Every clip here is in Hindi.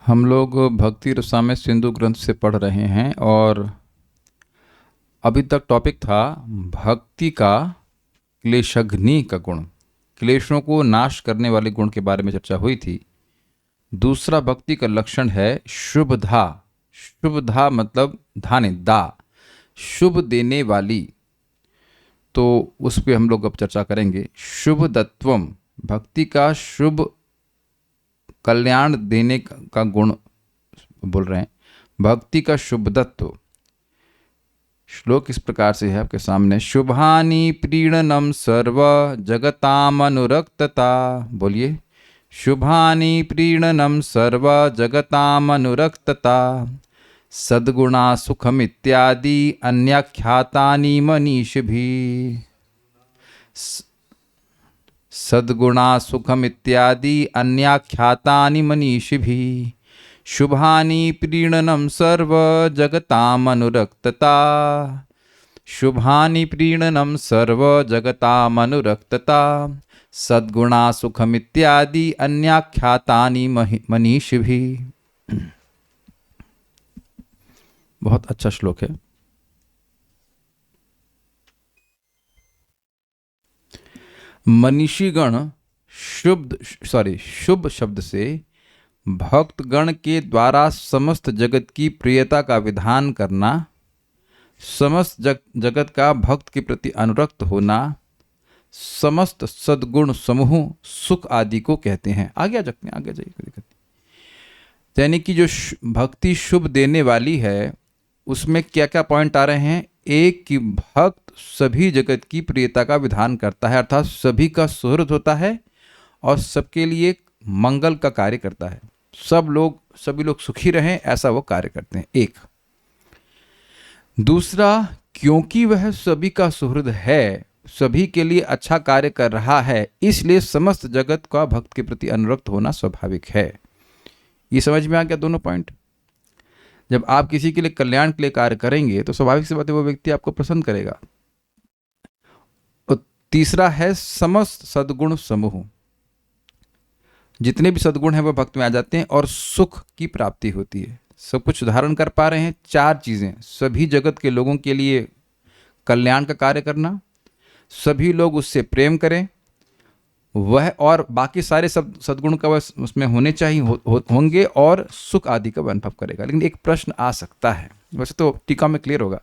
हम लोग भक्ति रसायन सिंधु ग्रंथ से पढ़ रहे हैं और अभी तक टॉपिक था भक्ति का क्लेशघ्नि का गुण। क्लेशों को नाश करने वाले गुण के बारे में चर्चा हुई थी। दूसरा भक्ति का लक्षण है शुभधा। शुभधा मतलब धाने दा, शुभ देने वाली। तो उस पर हम लोग अब चर्चा करेंगे। शुभदत्वम, भक्ति का शुभ कल्याण देने का गुण बोल रहे हैं। भक्ति का शुभदत्व। श्लोक इस प्रकार से है आपके सामने। शुभानि प्रीणनम सर्व जगतामनुरक्तता। बोलिए, शुभानि प्रीणनम सर्व जगतामनुरक्तता, सद्गुणा सुखमित्यादि अन्याख्यातानि मनीषिभिः। सद्गुणा सुखमित्यादि अन्याख्यातानि मनीषिभिः। शुभानि प्रीणनं सर्व जगतामनुरक्तता, शुभानि प्रीणनं सर्व जगतामनुरक्तता, सद्गुणा सुखमित्यादि अन्याख्यातानि मनीषिभिः। बहुत अच्छा श्लोक है। मनीषीगण शुभ शब्द से भक्तगण के द्वारा समस्त जगत की प्रियता का विधान करना, समस्त जगत का भक्त के प्रति अनुरक्त होना, समस्त सद्गुण समूह सुख आदि को कहते हैं। आगे आ सकते हैं, आगे जाइए, कोई दिक्कत नहीं। यानी कि जो भक्ति शुभ देने वाली है उसमें क्या क्या पॉइंट आ रहे हैं। एक कि भक्त सभी जगत की प्रियता का विधान करता है, अर्थात सभी का सुहृद होता है और सबके लिए मंगल का कार्य करता है। सभी लोग सुखी रहें ऐसा वो कार्य करते हैं। एक। दूसरा, क्योंकि वह सभी का सुहृद है, सभी के लिए अच्छा कार्य कर रहा है, इसलिए समस्त जगत का भक्त के प्रति अनुरक्त होना स्वाभाविक है। ये समझ में आ गया दोनों पॉइंट। जब आप किसी के लिए कल्याण के लिए कार्य करेंगे तो स्वाभाविक सी बात है वो व्यक्ति आपको पसंद करेगा। और तीसरा है समस्त सद्गुण समूह। जितने भी सद्गुण हैं वो भक्त में आ जाते हैं और सुख की प्राप्ति होती है। सब कुछ धारण कर पा रहे हैं। चार चीज़ें, सभी जगत के लोगों के लिए कल्याण का कार्य करना, सभी लोग उससे प्रेम करें, वह और बाकी सारे सब सद्गुण का वह उसमें होने चाहिए होंगे और सुख आदि का अनुभव करेगा। लेकिन एक प्रश्न आ सकता है, वैसे तो टीका में क्लियर होगा,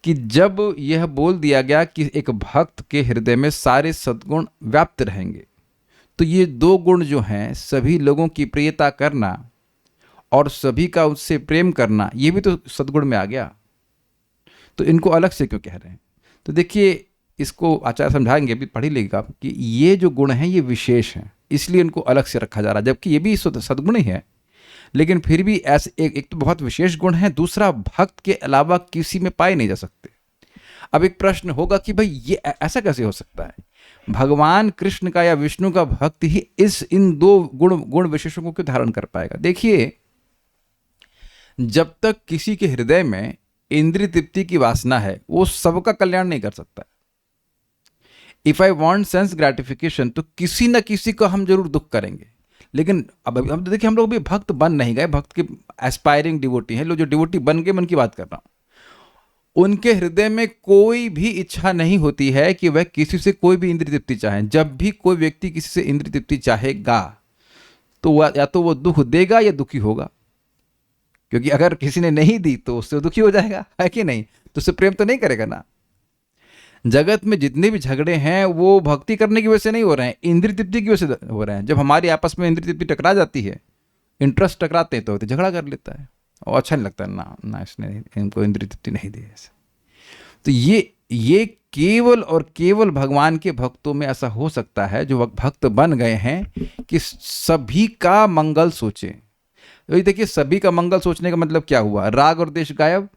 कि जब यह बोल दिया गया कि एक भक्त के हृदय में सारे सद्गुण व्याप्त रहेंगे, तो ये दो गुण जो हैं, सभी लोगों की प्रियता करना और सभी का उससे प्रेम करना, ये भी तो सद्गुण में आ गया। तो इनको अलग से क्यों कह रहे हैं? तो देखिए, इसको आचार्य समझाएंगे, अभी पढ़ ही लेगा आप, कि ये जो गुण हैं ये विशेष हैं, इसलिए इनको अलग से रखा जा रहा है। जबकि ये भी सद्गुण ही है, लेकिन फिर भी ऐसे एक तो बहुत विशेष गुण है, दूसरा भक्त के अलावा किसी में पाए नहीं जा सकते। अब एक प्रश्न होगा कि भाई ये ऐसा कैसे हो सकता है? भगवान कृष्ण का या विष्णु का भक्त ही इन दो गुण विशेषों को क्यों धारण कर पाएगा? देखिए, जब तक किसी के हृदय में इंद्रिय तृप्ति की वासना है, वो सबका कल्याण नहीं कर सकता। If I want sense gratification, तो किसी न किसी को हम जरूर दुख करेंगे। लेकिन अब हम देखिए, हम लोग भी भक्त बन नहीं गए, भक्त के एस्पायरिंग डिवोटी हैं। लोग जो डिवोटी बन गए, मन की बात कर रहा हूं, उनके हृदय में कोई भी इच्छा नहीं होती है कि वह किसी से कोई भी इंद्रिय तृप्ति चाहे। जब भी कोई व्यक्ति किसी से इंद्रिय तृप्ति चाहेगा तो वह या तो वो दुख देगा या दुखी होगा, क्योंकि अगर किसी ने नहीं दी तो उससे दुखी हो जाएगा, है कि नहीं? तो उससे प्रेम तो नहीं करेगा ना। जगत में जितने भी झगड़े हैं वो भक्ति करने की वजह से नहीं हो रहे हैं, इंद्रिय तृप्ति की वजह से हो रहे हैं। जब हमारी आपस में इंद्रिय तृप्ति टकरा जाती है, इंटरेस्ट टकराते हैं, तो झगड़ा कर लेता है और अच्छा नहीं लगता ना इसने इनको इंद्रिय तृप्ति नहीं दी ऐसे। तो ये केवल और केवल भगवान के भक्तों में ऐसा हो सकता है, जो भक्त बन गए हैं कि सभी का मंगल सोचे। तो देखिए, सभी का मंगल सोचने का मतलब क्या हुआ? राग और द्वेष गायब,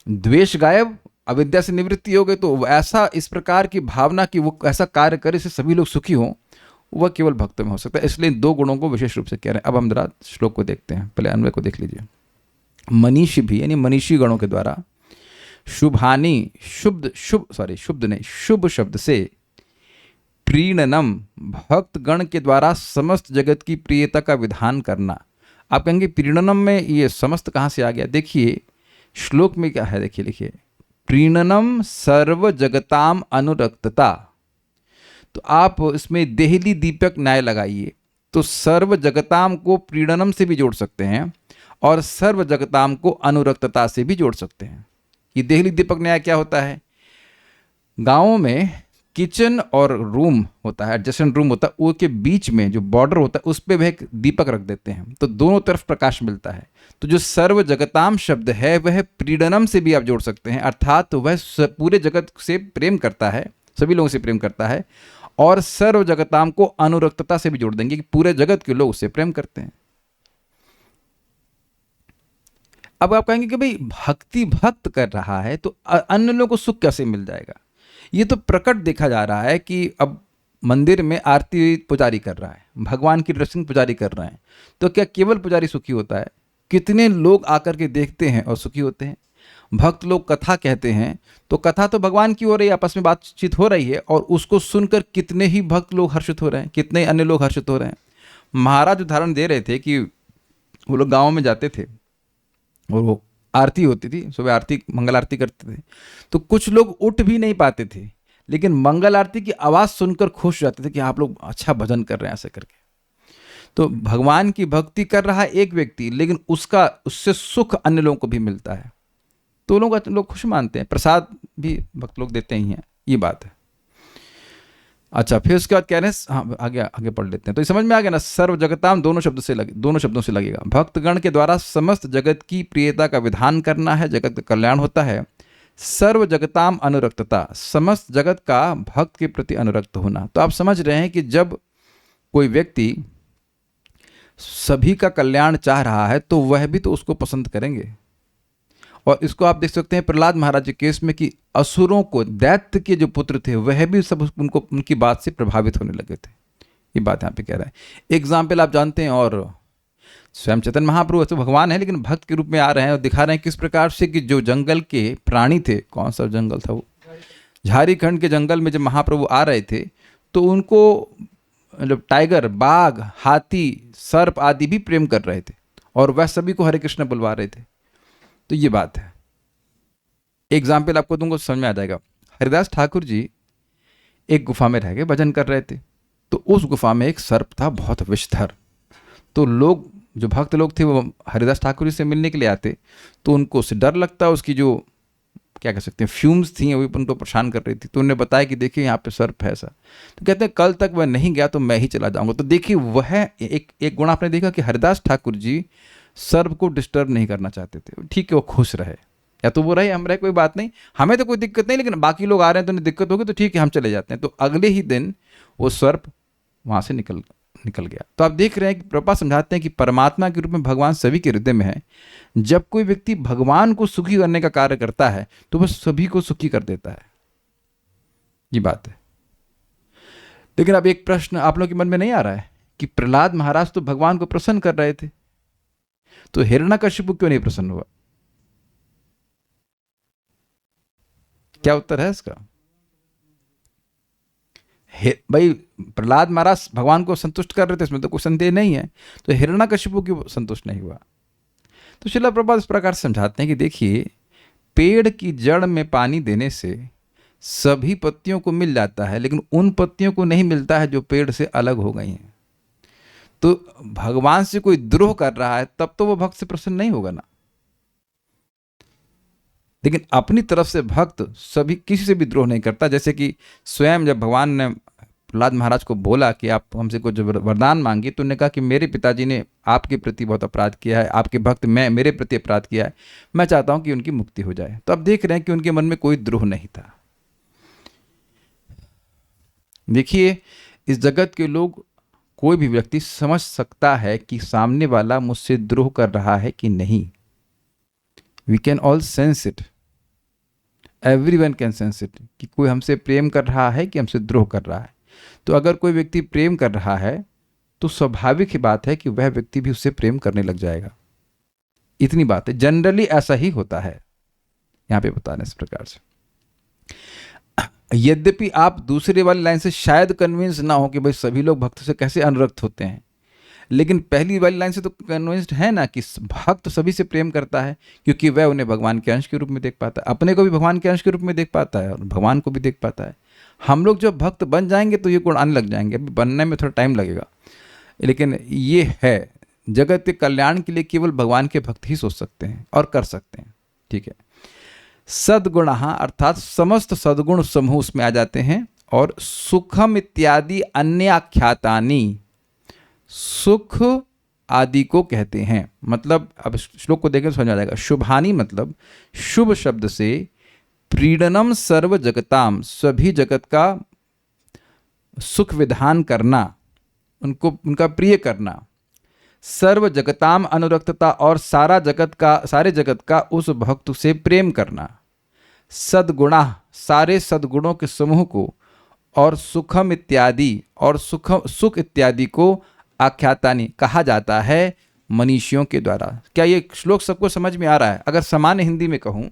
द्वेष गायब, अविद्या से निवृत्ति हो गई। तो ऐसा इस प्रकार की भावना कि वो ऐसा कार्य करे जिससे सभी लोग सुखी हों, वह केवल भक्त में हो सकता है। इसलिए दो गुणों को विशेष रूप से कह रहे हैं। अब हम जरा श्लोक को देखते हैं, पहले अन्वय को देख लीजिए। मनीषी भी यानी मनीषी गणों के द्वारा शुभानि, शुभ शब्द से प्रीणनम, भक्त गण के द्वारा समस्त जगत की प्रियता का विधान करना, आप कहेंगे प्रीणनम में ये समस्त कहाँ से आ गया? देखिए श्लोक में क्या है, देखिए लिखिए, प्रीणनम सर्व जगताम अनुरक्तता। तो आप इसमें देहली दीपक न्याय लगाइए, तो सर्व जगताम को प्रीणनम से भी जोड़ सकते हैं और सर्व जगताम को अनुरक्तता से भी जोड़ सकते हैं। ये देहली दीपक न्याय क्या होता है? गांवों में किचन और रूम होता है, एडजेसेंट रूम होता है, वो के बीच में जो बॉर्डर होता है उस पर वह एक दीपक रख देते हैं, तो दोनों तरफ प्रकाश मिलता है। तो जो सर्व जगताम शब्द है वह प्रीडनम से भी आप जोड़ सकते हैं, अर्थात तो वह पूरे जगत से प्रेम करता है, सभी लोगों से प्रेम करता है, और सर्व जगताम को अनुरक्तता से भी जोड़ देंगे कि पूरे जगत के लोग उससे प्रेम करते हैं। अब आप कहेंगे कि भाई भक्ति भक्त कर रहा है तो अन्य लोगों को सुख कैसे मिल जाएगा? ये तो प्रकट देखा जा रहा है कि अब मंदिर में आरती पुजारी कर रहा है, भगवान की ड्रेसिंग पुजारी कर रहे हैं, तो क्या केवल पुजारी सुखी होता है? कितने लोग आकर के देखते हैं और सुखी होते हैं। भक्त लोग कथा कहते हैं, तो कथा तो भगवान की हो रही है, आपस में बातचीत हो रही है, और उसको सुनकर कितने ही भक्त लोग हर्षित हो रहे हैं, कितने अन्य लोग हर्षित हो रहे हैं। महाराज उदाहरण दे रहे थे कि वो लोग गाँव में जाते थे और वो आरती होती थी, सुबह आरती मंगल आरती करते थे, तो कुछ लोग उठ भी नहीं पाते थे, लेकिन मंगल आरती की आवाज़ सुनकर खुश हो जाते थे कि आप लोग अच्छा भजन कर रहे हैं ऐसे करके। तो भगवान की भक्ति कर रहा है एक व्यक्ति, लेकिन उससे सुख अन्य लोगों को भी मिलता है, तो लोग खुश मानते हैं। प्रसाद भी भक्त लोग देते ही हैं, ये बात है। अच्छा, फिर उसके बाद कह रहे हैं, हाँ आगे पढ़ लेते हैं, तो ये समझ में आ गया ना, सर्व जगताम दोनों शब्दों से लगेगा। भक्तगण के द्वारा समस्त जगत की प्रियता का विधान करना है, जगत का कल्याण होता है। सर्व जगताम अनुरक्तता, समस्त जगत का भक्त के प्रति अनुरक्त होना। तो आप समझ रहे हैं कि जब कोई व्यक्ति सभी का कल्याण चाह रहा है तो वह भी तो उसको पसंद करेंगे। और इसको आप देख सकते हैं प्रहलाद महाराज के केस में कि असुरों को, दैत्य के जो पुत्र थे वह भी सब उनकी बात से प्रभावित होने लगे थे। ये बात यहाँ पे कह रहा है। एग्जाम्पल आप जानते हैं, और स्वयं चैतन्य महाप्रभु तो भगवान है लेकिन भक्त के रूप में आ रहे हैं और दिखा रहे हैं किस प्रकार से कि जो जंगल के प्राणी थे, कौन सा जंगल था वो, झारखंड के जंगल में जब महाप्रभु आ रहे थे तो उनको मतलब टाइगर, बाघ, हाथी, सर्प आदि भी प्रेम कर रहे थे और वह सभी को हरे कृष्ण बुलवा रहे थे। तो ये बात है। एग्जाम्पल आपको दूंगा, समझ में आ जाएगा। हरिदास ठाकुर जी एक गुफा में रह के भजन कर रहे थे, तो उस गुफा में एक सर्प था बहुत विषधर। तो लोग, जो भक्त लोग थे, वो हरिदास ठाकुर जी से मिलने के लिए आते, तो उनको उससे डर लगता, उसकी जो क्या कह सकते हैं फ्यूम्स थी वो उनको परेशान कर रही थी। तो उन्होंने बताया कि देखिए यहाँ पे सर्प है ऐसा। तो कहते हैं कल तक वह नहीं गया तो मैं ही चला जाऊंगा। तो देखिए वह एक गुण आपने देखा कि हरिदास ठाकुर जी सर्प को डिस्टर्ब नहीं करना चाहते थे। ठीक है, वो खुश रहे, या तो वो रहे हम रहे, कोई बात नहीं, हमें तो कोई दिक्कत नहीं, लेकिन बाकी लोग आ रहे हैं तो उन्हें दिक्कत होगी, तो ठीक है हम चले जाते हैं। तो अगले ही दिन वो सर्प वहाँ से निकल गया। तो आप देख रहे हैं कि प्रभुपाद समझाते हैं कि परमात्मा के रूप में भगवान सभी के हृदय में है। जब कोई व्यक्ति भगवान को सुखी करने का कार्य करता है तो वह सभी को सुखी कर देता है, ये बात है। लेकिन अब एक प्रश्न आप लोगों के मन में नहीं आ रहा है कि प्रहलाद महाराज तो भगवान को प्रसन्न कर रहे थे, तो हिरण्यकशिपु क्यों नहीं प्रसन्न हुआ? क्या उत्तर है इसका? भाई प्रहलाद महाराज भगवान को संतुष्ट कर रहे थे, इसमें तो कोई संदेह नहीं है, तो हिरण्यकशिपु क्यों संतुष्ट नहीं हुआ? तो श्रील प्रभुपाद इस प्रकार से समझाते हैं कि देखिए, पेड़ की जड़ में पानी देने से सभी पत्तियों को मिल जाता है, लेकिन उन पत्तियों को नहीं मिलता है जो पेड़ से अलग हो गई हैं। तो भगवान से कोई द्रोह कर रहा है तब तो वो भक्त से प्रसन्न नहीं होगा ना। लेकिन अपनी तरफ से भक्त सभी किसी से भी द्रोह नहीं करता। जैसे कि स्वयं जब भगवान ने प्रहलाद महाराज को बोला कि आप हमसे कुछ वरदान मांगिए, तो उन्होंने कहा कि मेरे पिताजी ने आपके प्रति बहुत अपराध किया है, आपके भक्त मेरे प्रति अपराध किया है, मैं चाहता हूं कि उनकी मुक्ति हो जाए। तो अब देख रहे हैं कि उनके मन में कोई द्रोह नहीं था। देखिए, इस जगत के लोग, कोई भी व्यक्ति समझ सकता है कि सामने वाला मुझसे द्रोह कर रहा है कि नहीं। We can all sense it, everyone can sense it, कि कोई हमसे प्रेम कर रहा है कि हमसे द्रोह कर रहा है। तो अगर कोई व्यक्ति प्रेम कर रहा है तो स्वाभाविक ही बात है कि वह व्यक्ति भी उससे प्रेम करने लग जाएगा। इतनी बात है, जनरली ऐसा ही होता है। यहां पे बता रहे हैं इस प्रकार से। यद्यपि आप दूसरे वाली लाइन से शायद कन्विंस ना हो कि भाई सभी लोग भक्त से कैसे अनुरक्त होते हैं, लेकिन पहली वाली लाइन से तो कन्विंस्ड है ना कि भक्त सभी से प्रेम करता है, क्योंकि वह उन्हें भगवान के अंश के रूप में देख पाता है, अपने को भी भगवान के अंश के रूप में देख पाता है और भगवान को भी देख पाता है। हम लोग जब भक्त बन जाएंगे तो ये गुण आने लग जाएंगे, अभी बनने में थोड़ा टाइम लगेगा, लेकिन ये है जगत के कल्याण के लिए केवल भगवान के भक्त ही सोच सकते हैं और कर सकते हैं। ठीक है, सद्गुण अर्थात समस्त सद्गुण समूह उसमें आ जाते हैं। और सुखम इत्यादि अन्य आख्यातानी, सुख आदि को कहते हैं। मतलब अब श्लोक को देखें तो समझ आ जाएगा। शुभानी मतलब शुभ शब्द से प्रीडनम सर्व जगताम, सभी जगत का सुख विधान करना, उनको उनका प्रिय करना। सर्व जगताम अनुरक्तता, और सारे जगत का उस भक्त से प्रेम करना। सद्गुणा, सारे सद्गुणों के समूह को। और सुखम इत्यादि, और सुख इत्यादि को आख्यातानी कहा जाता है मनीषियों के द्वारा। क्या ये श्लोक सबको समझ में आ रहा है? अगर सामान्य हिंदी में कहूँ,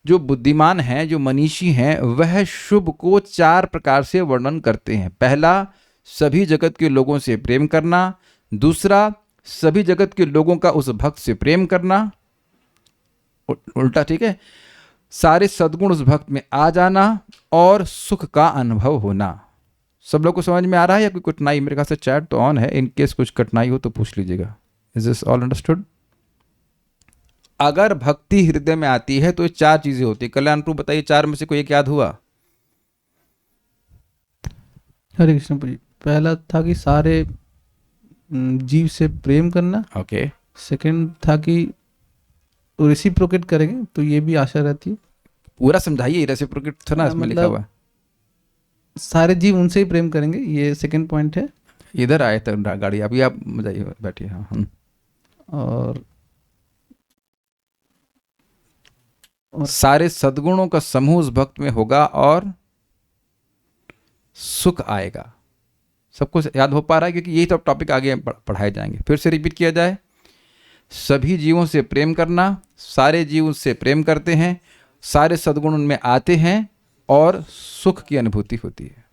जो बुद्धिमान हैं, जो मनीषी हैं, वह शुभ को 4 प्रकार से वर्णन करते हैं। पहला, सभी जगत के लोगों से प्रेम करना। दूसरा, सभी जगत के लोगों का उस भक्त से प्रेम करना, उल्टा, ठीक है, सारे सद्गुण उस भक्त में आ जाना और सुख का अनुभव होना। सब लोग को समझ में आ रहा है या कोई कठिनाई? मेरे ख्याल से चैट तो ऑन है, इन केस कुछ कठिनाई हो तो पूछ लीजिएगा। Is this all understood? अगर भक्ति हृदय में आती है तो ये 4 चीजें होती है। कल्याण प्रभु बताइए, 4 में से कोई एक याद हुआ? हरे कृष्ण जी। पहला था कि सारे जीव से प्रेम करना। ओके। सेकंड था कि रेसिप्रोकेट करेंगे, तो ये भी आशा रहती है। पूरा समझाइए, रेसिप्रोकेट था ना इसमें लिखा हुआ। सारे जीव उनसे ही प्रेम करेंगे, ये सेकंड पॉइंट है। इधर आए तो गाड़ी, अभी आप जाइए, बैठिए। हाँ। और सारे सद्गुणों का समूह उस भक्त में होगा और सुख आएगा। सबको याद हो पा रहा है? क्योंकि यही तो टॉपिक आगे पढ़ाए जाएंगे। फिर से रिपीट किया जाए। सभी जीवों से प्रेम करना, सारे जीव उससे प्रेम करते हैं, सारे सद्गुण उनमें आते हैं और सुख की अनुभूति होती है।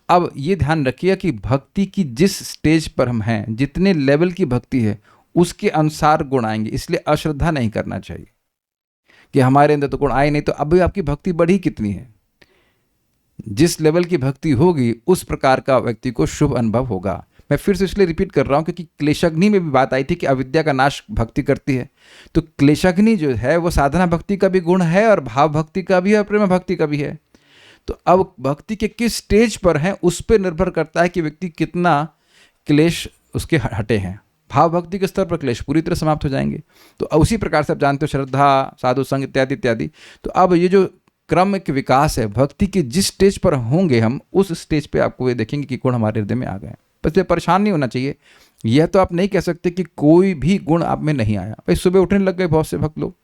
अब ये ध्यान रखिए कि भक्ति की जिस स्टेज पर हम हैं, जितने लेवल की भक्ति है, उसके अनुसार गुण आएंगे। इसलिए अश्रद्धा नहीं करना चाहिए कि हमारे अंदर तो गुण आए नहीं, तो अभी आपकी भक्ति बढ़ी कितनी है। जिस लेवल की भक्ति होगी उस प्रकार का व्यक्ति को शुभ अनुभव होगा। मैं फिर से इसलिए रिपीट कर रहा हूं क्योंकि क्लेशाग्नि में भी बात आई थी कि अविद्या का नाश भक्ति करती है। तो क्लेशाग्नि जो है वो साधना भक्ति का भी गुण है और भाव भक्ति का भी है और प्रेम भक्ति का भी है। तो अब भक्ति के किस स्टेज पर है उस पर निर्भर करता है कि व्यक्ति कितना क्लेश उसके हटे हैं। भाव भक्ति के स्तर पर क्लेश पूरी तरह समाप्त हो जाएंगे। तो उसी प्रकार से आप जानते हो श्रद्धा, साधु संग इत्यादि इत्यादि। तो अब ये जो क्रम के विकास है, भक्ति के जिस स्टेज पर होंगे हम, उस स्टेज पे आपको ये देखेंगे कि गुण हमारे हृदय में आ गए। बस ये परेशान नहीं होना चाहिए। यह तो आप नहीं कह सकते कि कोई भी गुण आप में नहीं आया। भाई सुबह उठने लग गए बहुत से भक्त लोग,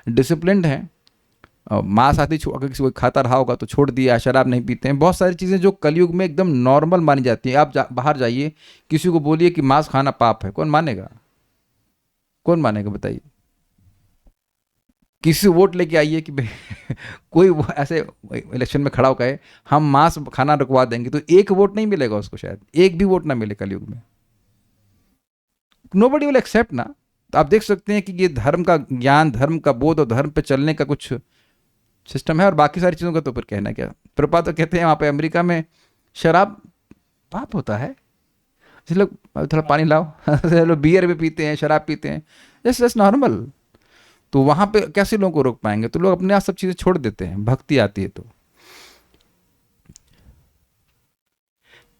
डिसिप्लिन्ड हैं, मांस आदि अगर किसी कोई खाता रहा होगा तो छोड़ दिया, शराब नहीं पीते हैं, बहुत सारी चीज़ें जो कलयुग में एकदम नॉर्मल मानी जाती हैं। आप बाहर जाइए, किसी को बोलिए कि मांस खाना पाप है, कौन मानेगा? कौन मानेगा बताइए? किसी वोट लेके आइए कि कोई वो ऐसे इलेक्शन में खड़ा होकर हम मांस खाना रुकवा देंगे, तो एक वोट नहीं मिलेगा उसको, शायद एक भी वोट ना मिले कलयुग में। नोबडी विल एक्सेप्ट ना। तो आप देख सकते हैं कि ये धर्म का ज्ञान, धर्म का बोध और धर्म पे चलने का कुछ सिस्टम है। और बाकी सारी चीज़ों का तो फिर कहना क्या। प्रभुपाद तो कहते हैं वहाँ पे अमेरिका में शराब पाप होता है, इसलिए लोग थोड़ा पानी लाओ लोग बियर भी पीते हैं, शराब पीते हैं, जस्ट नॉर्मल। तो वहाँ पे कैसे लोगों को रोक पाएंगे? तो लोग अपने आप सब चीज़ें छोड़ देते हैं, भक्ति आती है तो।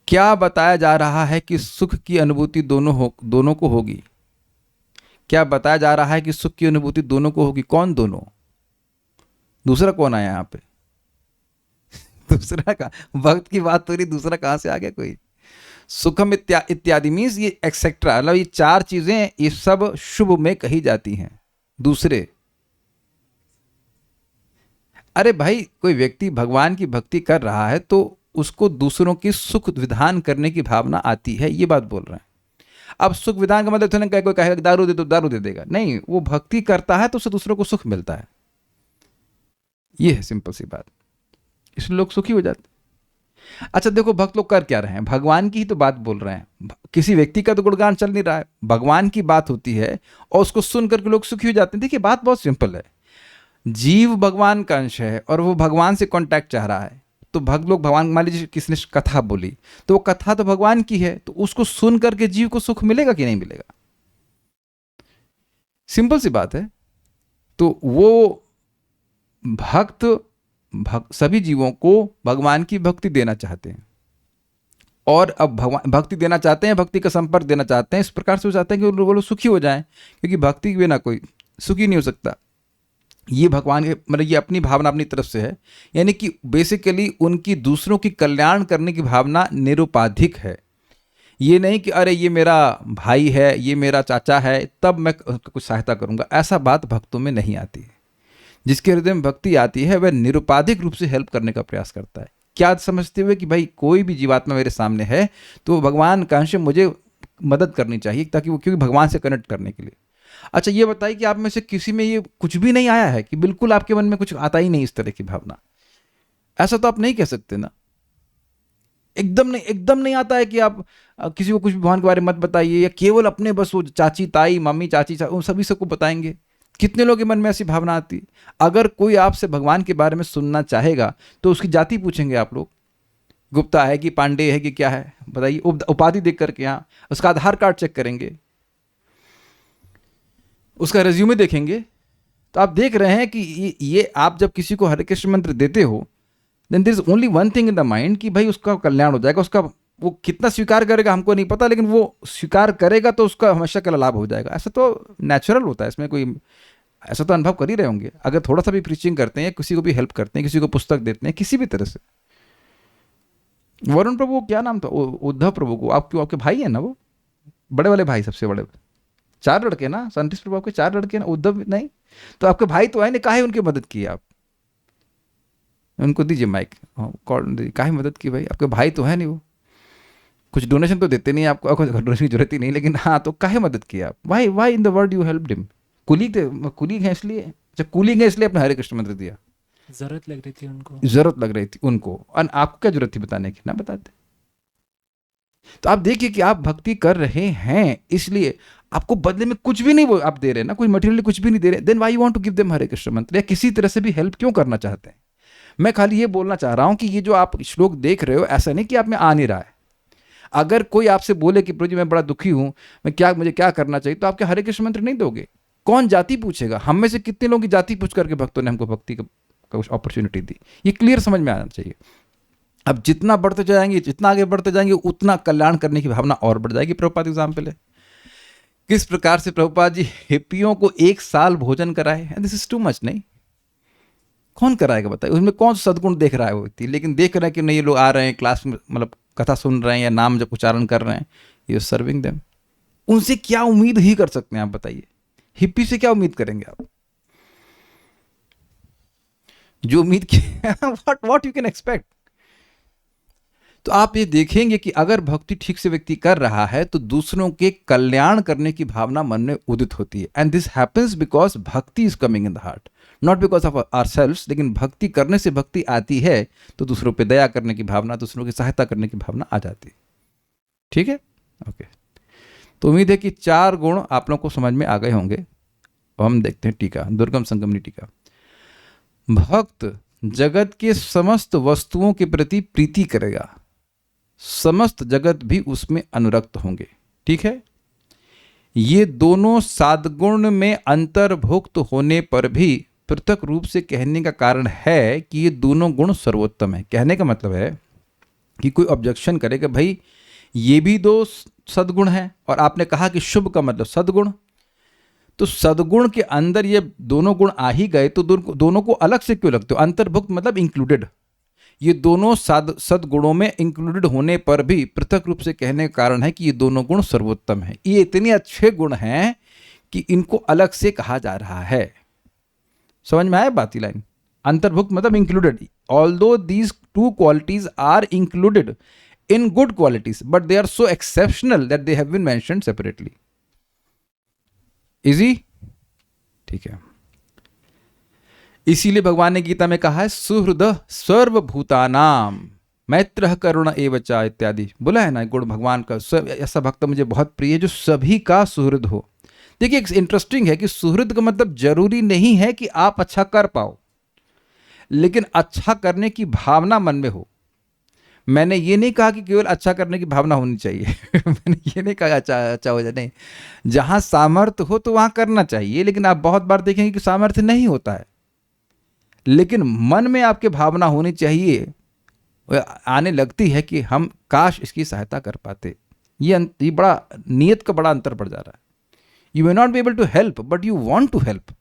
क्या बताया जा रहा है कि सुख की अनुभूति दोनों को होगी? क्या बताया जा रहा है कि सुख की अनुभूति दोनों को होगी? कौन दोनों? दूसरा कौन आया यहाँ पे? दूसरा का भक्त की बात हो रही, दूसरा कहाँ से आ गया कोई? सुखम इत्यादि मीन्स ये एक्सेट्रा, मतलब ये 4 चीजें ये सब शुभ में कही जाती हैं। दूसरे, अरे भाई कोई व्यक्ति भगवान की भक्ति कर रहा है तो उसको दूसरों की सुख विधान करने की भावना आती है, ये बात बोल रहे हैं। अब सुख विधान का मतलब तो नहीं कोई कहेगा दारू दे तो दारू दे देगा, नहीं, वो भक्ति करता है तो उससे दूसरों को सुख मिलता है। ये है सिंपल सी बात, इसलिए लोग सुखी हो जाते। अच्छा देखो, भक्त लोग कर क्या रहे हैं, भगवान की ही तो बात बोल रहे हैं, किसी व्यक्ति का तो गुणगान चल नहीं रहा है, भगवान की बात होती है और उसको सुन करके लोग सुखी हो जाते हैं। देखिए बात बहुत सिंपल है, जीव भगवान का अंश है और वो भगवान से कांटेक्ट चाह रहा है, तो भक्त लोग भगवान, मान लीजिए किसने कथा बोली, तो वो कथा तो भगवान की है, तो उसको सुन करके जीव को सुख मिलेगा कि नहीं मिलेगा? सिंपल सी बात है। तो वो सभी जीवों को भगवान की भक्ति देना चाहते हैं, और अब भगवान भक्ति देना चाहते हैं, भक्ति का संपर्क देना चाहते हैं, इस प्रकार से वो चाहते हैं कि वो लोग सुखी हो जाएं, क्योंकि भक्ति के बिना कोई सुखी नहीं हो सकता। ये भगवान के मतलब ये अपनी भावना अपनी तरफ से है, यानी कि बेसिकली उनकी दूसरों की कल्याण करने की भावना निरुपाधिक है। ये नहीं कि अरे ये मेरा भाई है, ये मेरा चाचा है, तब मैं उसको कुछ सहायता करूंगा, ऐसा बात भक्तों में नहीं आती है। जिसके हृदय में भक्ति आती है वह निरुपाधिक रूप से हेल्प करने का प्रयास करता है, क्या समझते हुए कि भाई कोई भी जीवात्मा मेरे सामने है तो भगवान का अंश, मुझे मदद करनी चाहिए, ताकि वो, क्योंकि भगवान से कनेक्ट करने के लिए। अच्छा ये बताइए कि आप में से किसी में ये कुछ भी नहीं आया है कि बिल्कुल आपके मन में कुछ आता ही नहीं इस तरह की भावना? ऐसा तो आप नहीं कह सकते ना, एकदम नहीं आता है कि आप किसी को कुछ भी भगवान के बारे में मत बताइए, या केवल अपने बस वो चाची ताई मम्मी चाची उन सभी सबको बताएंगे। कितने लोगों के मन में ऐसी भावना आती है? अगर कोई आपसे भगवान के बारे में सुनना चाहेगा तो उसकी जाति पूछेंगे आप लोग, गुप्ता है कि पांडे है कि क्या है, बताइए, उपाधि देख करके, यहाँ उसका आधार कार्ड चेक करेंगे, उसका रेज्यूमे देखेंगे। तो आप देख रहे हैं कि ये आप जब किसी को हरे कृष्ण मंत्र देते हो, then there is only one thing in the mind कि भाई उसका कल्याण हो जाएगा, उसका वो कितना स्वीकार करेगा हमको नहीं पता, लेकिन वो स्वीकार करेगा तो उसका हमेशा का लाभ हो जाएगा। ऐसा तो नेचुरल होता है, इसमें कोई, ऐसा तो अनुभव कर ही रहे होंगे अगर थोड़ा सा भी प्रीचिंग करते हैं, किसी को भी हेल्प करते हैं, किसी को पुस्तक देते हैं, किसी भी तरह से। वरुण प्रभु क्या नाम था, उद्धव प्रभु को, आप क्यों, आपके भाई है ना वो, बड़े वाले भाई, सबसे बड़े, 4 लड़के ना, संतोष प्रभु आपके 4 लड़के ना, उद्धव नहीं, तो आपके भाई तो है नहीं, काहे उनकी मदद की आप? उनको दीजिए माइक, काहे मदद की भाई, आपके भाई तो है नहीं, वो कुछ डोनेशन तो देते नहीं आपको, डोनेशन की जरूरत ही नहीं, लेकिन हाँ तो काहे मदद की आप? Why in the world you help him? Colleague है इसलिए, अच्छा कुलीग है इसलिए अपने हरे कृष्ण मंत्र दिया, जरूरत लग रही थी उनको, जरूरत लग रही थी उनको, और आपको क्या जरूरत थी बताने की, ना बताते। तो आप देखिए कि आप भक्ति कर रहे हैं, इसलिए आपको बदले में कुछ भी नहीं वो आप दे रहे हैं ना, कोई मटेरियली कुछ भी नहीं दे रहे, then why you want to give them Hare Krishna mantra, या किसी तरह से भी हेल्प क्यों करना चाहते हैं? मैं खाली ये बोलना चाह रहा हूं कि ये जो आप श्लोक देख रहे हो, ऐसा नहीं कि आप में आ नहीं रहा है। अगर कोई आपसे बोले कि प्रभु जी मैं बड़ा दुखी हूं, मुझे क्या करना चाहिए, तो आपके हरे कृष्ण मंत्र नहीं दोगे? कौन जाति पूछेगा? हम में से कितने लोगों की जाति पूछ करके भक्तों ने हमको भक्ति का अपॉर्चुनिटी दी? ये क्लियर समझ में आना चाहिए। अब जितना बढ़ते जाएंगे, जितना आगे बढ़ते जाएंगे, उतना कल्याण करने की भावना और बढ़ जाएगी। प्रभुपाद एग्जाम्पल है किस प्रकार से प्रभुपाद जी हिप्पियों को 1 साल भोजन कराए, दिस इज टू मच नहीं? कौन कराएगा बताइए? उसमें कौन सदगुण देख रहा है वो व्यक्ति? लेकिन देख रहा है कि नहीं, ये लोग आ रहे हैं क्लास में, मतलब कथा सुन रहे हैं या नाम जब उच्चारण कर रहे हैं, ये सर्विंग देम। उनसे क्या उम्मीद ही कर सकते हैं आप बताइए? हिप्पी से क्या उम्मीद करेंगे आप? जो उम्मीद की व्हाट यू कैन एक्सपेक्ट। तो आप ये देखेंगे कि अगर भक्ति ठीक से व्यक्ति कर रहा है तो दूसरों के कल्याण करने की भावना मन में उदित होती है, एंड दिस हैपेंस बिकॉज भक्ति is coming in the heart, not because of ourselves. लेकिन भक्ति करने से भक्ति आती है तो दूसरों पे दया करने की भावना, दूसरों की सहायता करने की भावना आ जाती है। ठीक है, ओके। तो उम्मीद है कि 4 गुण आप लोगों को समझ में आ गए होंगे। हम देखते हैं टीका, दुर्गम संगमनी टीका। भक्त जगत के समस्त वस्तुओं के प्रति प्रीति करेगा, समस्त जगत भी उसमें अनुरक्त होंगे। ठीक है, ये दोनों सादगुण में अंतर्भुक्त होने पर भी पृथक रूप से कहने का कारण है कि ये दोनों गुण सर्वोत्तम है। कहने का मतलब है कि कोई ऑब्जेक्शन करे कि भाई ये भी 2 सद्गुण हैं, और आपने कहा कि शुभ का मतलब सद्गुण, तो सद्गुण के अंदर ये दोनों गुण आ ही गए, तो दोनों को अलग से क्यों लगते हो? अंतर्भुक्त मतलब इंक्लूडेड। ये दोनों सद्गुणों में इंक्लूडेड होने पर भी पृथक रूप से कहने का कारण है कि ये दोनों गुण सर्वोत्तम है। ये इतने अच्छे गुण हैं कि इनको अलग से कहा जा रहा है। समझ में आया बात? लाइन अंतर्भुक्त मतलब included. Although these 2 qualities are included in good qualities, but they are so exceptional that they have been mentioned separately. Easy? ठीक है। इसीलिए भगवान ने गीता में कहा है सुहृद सर्वभूतानाम, मैत्र करुणा एवचा इत्यादि बोला है ना गुण भगवान का। सब ऐसा भक्त मुझे बहुत प्रिय है जो सभी का सुहृद हो। देखिए एक इंटरेस्टिंग है कि सुहृद का मतलब जरूरी नहीं है कि आप अच्छा कर पाओ, लेकिन अच्छा करने की भावना मन में हो। मैंने ये नहीं कहा कि केवल अच्छा करने की भावना होनी चाहिए मैंने ये नहीं कहा अच्छा हो जाए, नहीं। जहां सामर्थ्य हो तो वहां करना चाहिए, लेकिन आप बहुत बार देखेंगे कि सामर्थ्य नहीं होता है, लेकिन मन में आपके भावना होनी चाहिए, आने लगती है कि हम काश इसकी सहायता कर पाते। ये बड़ा नियत का बड़ा अंतर पड़ जा रहा है। You may not be able to help but you want to help.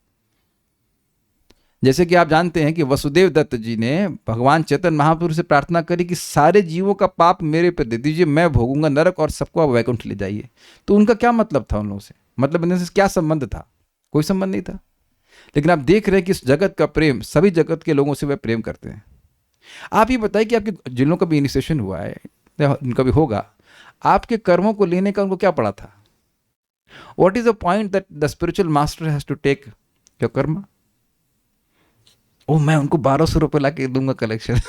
जैसे कि आप जानते हैं कि वसुदेव दत्त जी ने भगवान चैतन्य महाप्रभु से प्रार्थना करी कि सारे जीवों का पाप मेरे पर दे दीजिए, मैं भोगूंगा नरक और सबको आप वैकुंठ ले जाइए। तो उनका क्या मतलब था उन लोगों से? मतलब इनसे क्या संबंध था? कोई संबंध नहीं था। लेकिन आप देख रहे हैं कि इस जगत का प्रेम, सभी जगत के लोगों से वह प्रेम करते हैं। आप ये बताइए कि आपके जिन लोगों का भी इनिशिएशन हुआ है, उनका भी होगा, आपके कर्मों को लेने का उनको क्या पड़ा था? What is the point that the spiritual master has to take your karma? ओ मैं उनको 1200 रुपए ला के दूंगा collection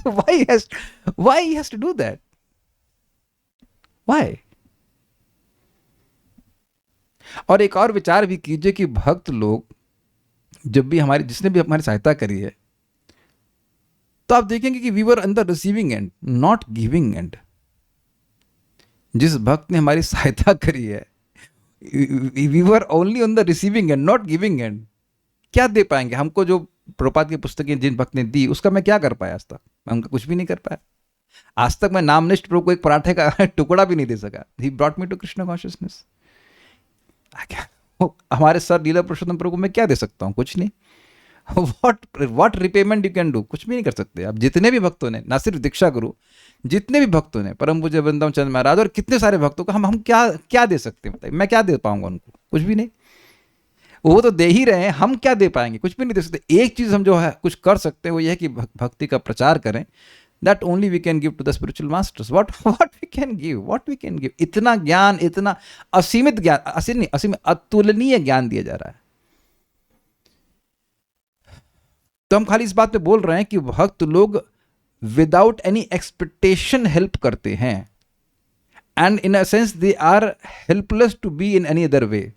why he has to do that? Why? और एक और विचार भी कीजिए कि भक्त लोग जब भी जिसने भी हमारी सहायता करी है, तो आप देखेंगे कि we were on the receiving end, not giving end. जिस भक्त ने हमारी सहायता करी है, we were only on the receiving end, not giving end. क्या दे पाएंगे हमको? जो प्रभुपाद की पुस्तकें जिन भक्त ने दी, उसका मैं क्या कर पाया आज तक? मैं उनका कुछ भी नहीं कर पाया। आज तक मैं नामनिष्ठ प्रभु को एक पराठे का टुकड़ा भी नहीं दे सका। He brought me to Krishna consciousness. हमारे सर लीला पुरुषोत्तम प्रभु को मैं क्या दे सकता हूँ? कुछ नहीं। What repayment you can do? कुछ भी नहीं कर सकते। अब जितने भी भक्तों ने, ना सिर्फ दीक्षा गुरु, जितने भी भक्तों ने, परम पूज्य वृंदावन चंद्र महाराज और कितने सारे भक्तों को हम क्या दे सकते हैं? बताइए, मैं क्या दे पाऊंगा उनको? कुछ भी नहीं। वो तो दे ही रहे हैं, हम क्या दे पाएंगे? कुछ भी नहीं दे सकते। एक चीज हम जो है कुछ कर सकते हैं, वो ये है कि भक्ति का प्रचार करें। That only we can give to the spiritual masters. What we can give, इतना ज्ञान, इतना असीमित ज्ञान, असीमित अतुलनीय ज्ञान दिया जा रहा है। तो हम खाली इस बात पे बोल रहे हैं कि भक्त लोग विदाउट एनी एक्सपेक्टेशन हेल्प करते हैं, and in a sense they are helpless to be in any other way.